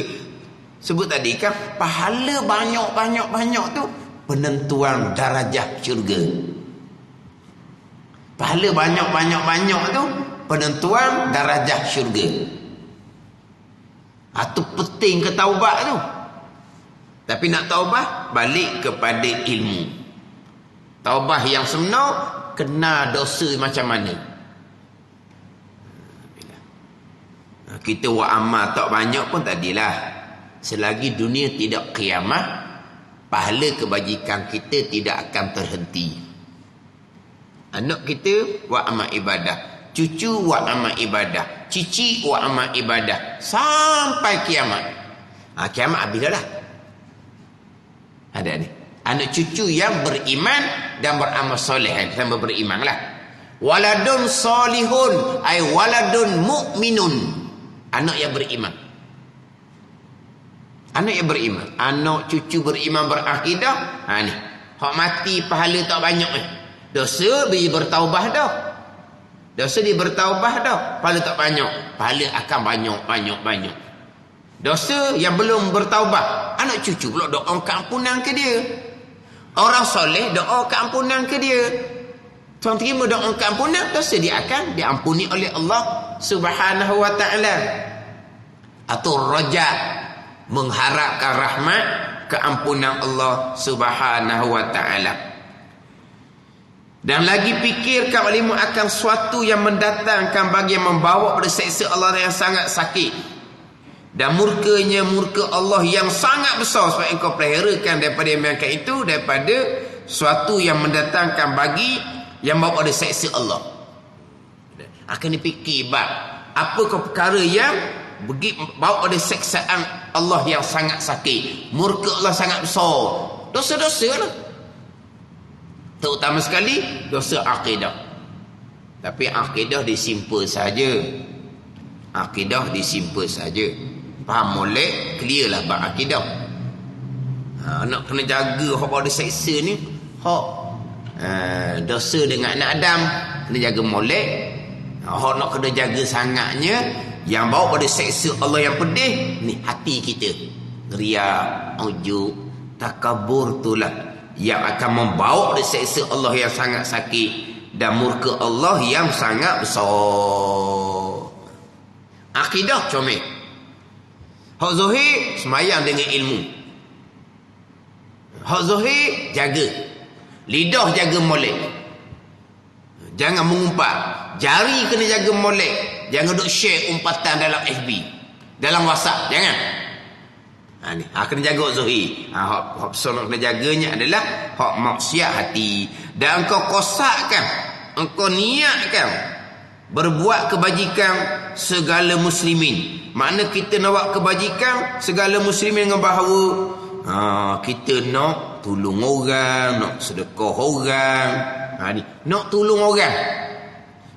Sebut tadi kan, pahala banyak tu penentuan darajah syurga. Pahala banyak tu penentuan darajah syurga. Itu penting ke taubat tu. Tapi nak taubat, balik kepada ilmu. Taubat yang sebenar, kenal dosa macam mana. Kita buat amal tak banyak pun tadilah. Selagi dunia tidak kiamat, pahala kebajikan kita tidak akan terhenti. Anak kita buat amal ibadah, cucu buat amal ibadah, cici buat amal ibadah sampai kiamat. Kiamat habis dah lah. Ada ni anak cucu yang beriman dan beramal soleh, sama beriman lah. Waladun solihun ay waladun mu'minun. Anak yang beriman. Anak yang beriman, anak cucu beriman berakidah. Ni hak mati pahala tak banyak ni. Dosa dia bertaubah dah. Pahala tak banyak, pahala akan banyak. Dosa yang belum bertaubah, anak cucu pula doa keampunan ke dia. Orang soleh doa keampunan ke dia. Tuan terima doa keampunan, dosa dia akan diampuni oleh Allah Subhanahu wa ta'ala. Atau raja, mengharapkan rahmat keampunan Allah Subhanahu wa ta'ala. Dan lagi fikirkan walimu akan suatu yang mendatangkan bagi yang membawa pada seksa Allah yang sangat sakit. Dan murkanya murka Allah yang sangat besar. Sebab engkau peliharakan daripada yang mengangkat itu, daripada suatu yang mendatangkan bagi yang bawa pada seksa Allah. Akan dipikir bab apa perkara yang bawa pada seksaan Allah yang sangat sakit, murka Allah sangat besar. Dosa-dosa lah. Terutama sekali dosa akidah. Tapi akidah disimpan saja. Akidah disimpan saja. Faham molek, clear lah bab akidah. Nak kena jaga hak bawa seksa ni, hak dosa dengan anak Adam kena jaga molek. Hak nak kena jaga sangatnya yang bawa pada seksa Allah yang pedih ni hati kita. Riya, ujub, takabur itulah yang akan membawa pada seksa Allah yang sangat sakit dan murka Allah yang sangat besar. Akidah comel. Hak zahir semayang dengan ilmu. Hak zahir jaga. Lidah jaga molek. Jangan mengumpat. Jari kena jaga molek. Jangan duk share umpatan dalam FB, dalam WhatsApp. Jangan. Ni kena jaga hak zahir. Hak besar kena jaganya adalah hak maksiat hati. Dan engkau kosakkan, engkau niatkan berbuat kebajikan segala muslimin. Makna kita nak buat kebajikan segala muslimin dengan bahawa kita nak tolong orang, nak sedekah orang. Ni nak tolong orang.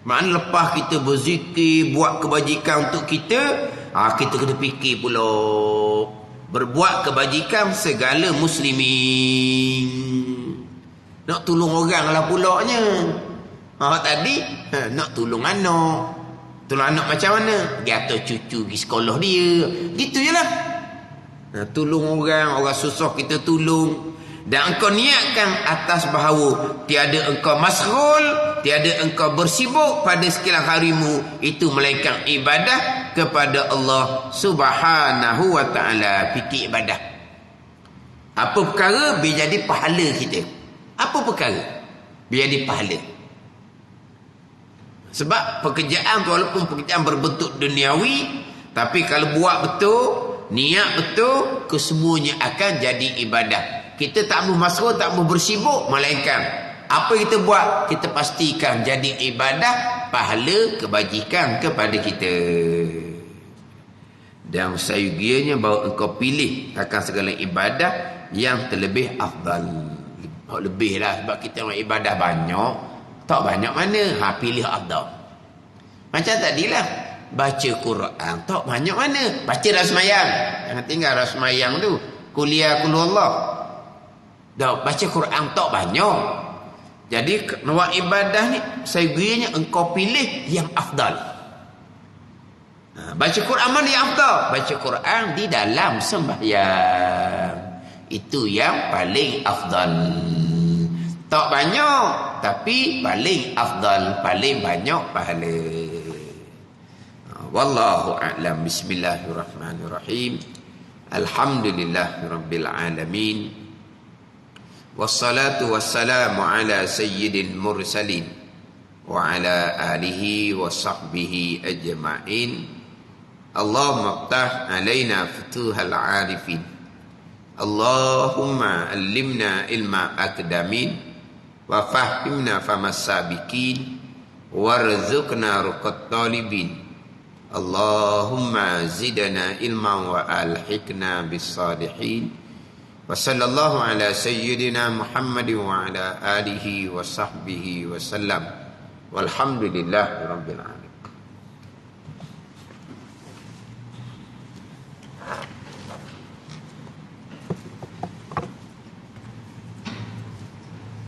Makna lepas kita berzikir, buat kebajikan untuk kita, kita kena fikir pula berbuat kebajikan segala muslimin. Nak tolong orang lah pulaknya. Tadi nak tolong anak. Tolong anak macam mana? Dia atau cucu pergi sekolah dia. Gitu je lah. Tolong orang susah kita tolong. Dan engkau niatkan atas bahawa tiada engkau masghul, tiada engkau bersibuk pada sekalian harimu itu melainkan ibadah kepada Allah Subhanahu wa ta'ala. Fikir ibadah. Apa perkara biar jadi pahala kita? Apa perkara biar jadi pahala? Sebab pekerjaan tu walaupun pekerjaan berbentuk duniawi, tapi kalau buat betul, niat betul, kesemuanya akan jadi ibadah. Kita tak mahu masuk, tak mahu bersibuk, melainkan apa kita buat, kita pastikan jadi ibadah, pahala, kebajikan kepada kita. Dan sayugianya bahawa engkau pilih akan segala ibadah yang terlebih afdal. Lebih lah, sebab kita orang ibadah banyak, tak banyak mana, pilih afdal. Macam tadilah, baca Quran, tak banyak mana, baca rasmayang. Jangan tinggal rasmayang tu, kuliah kulullah. Dah baca Quran tak banyak. Jadi nak ibadah ni sayugianya engkau pilih yang afdal. Baca Quran mana yang afdal? Baca Quran di dalam sembahyang. Itu yang paling afdal. Tak banyak tapi paling afdal, paling banyak pahala. Wallahu a'lam. Bismillahirrahmanirrahim. Alhamdulillahirabbil alamin. Wassalatu wassalamu ala sayyidil mursalin wa ala alihi wa sahbihi ajma'in. Allahumma ftah alaina futuhal arifin. Allahumma allimna ilma akdamin wa fahimna famas sabiqin warzuqna ruqat talibin. Allahumma zidna ilman wa alhiqna bis salihin. Wa sallallahu ala sayyidina Muhammadin wa ala alihi wa sahbihi wa sallam. Walhamdulillahi rabbil alamin.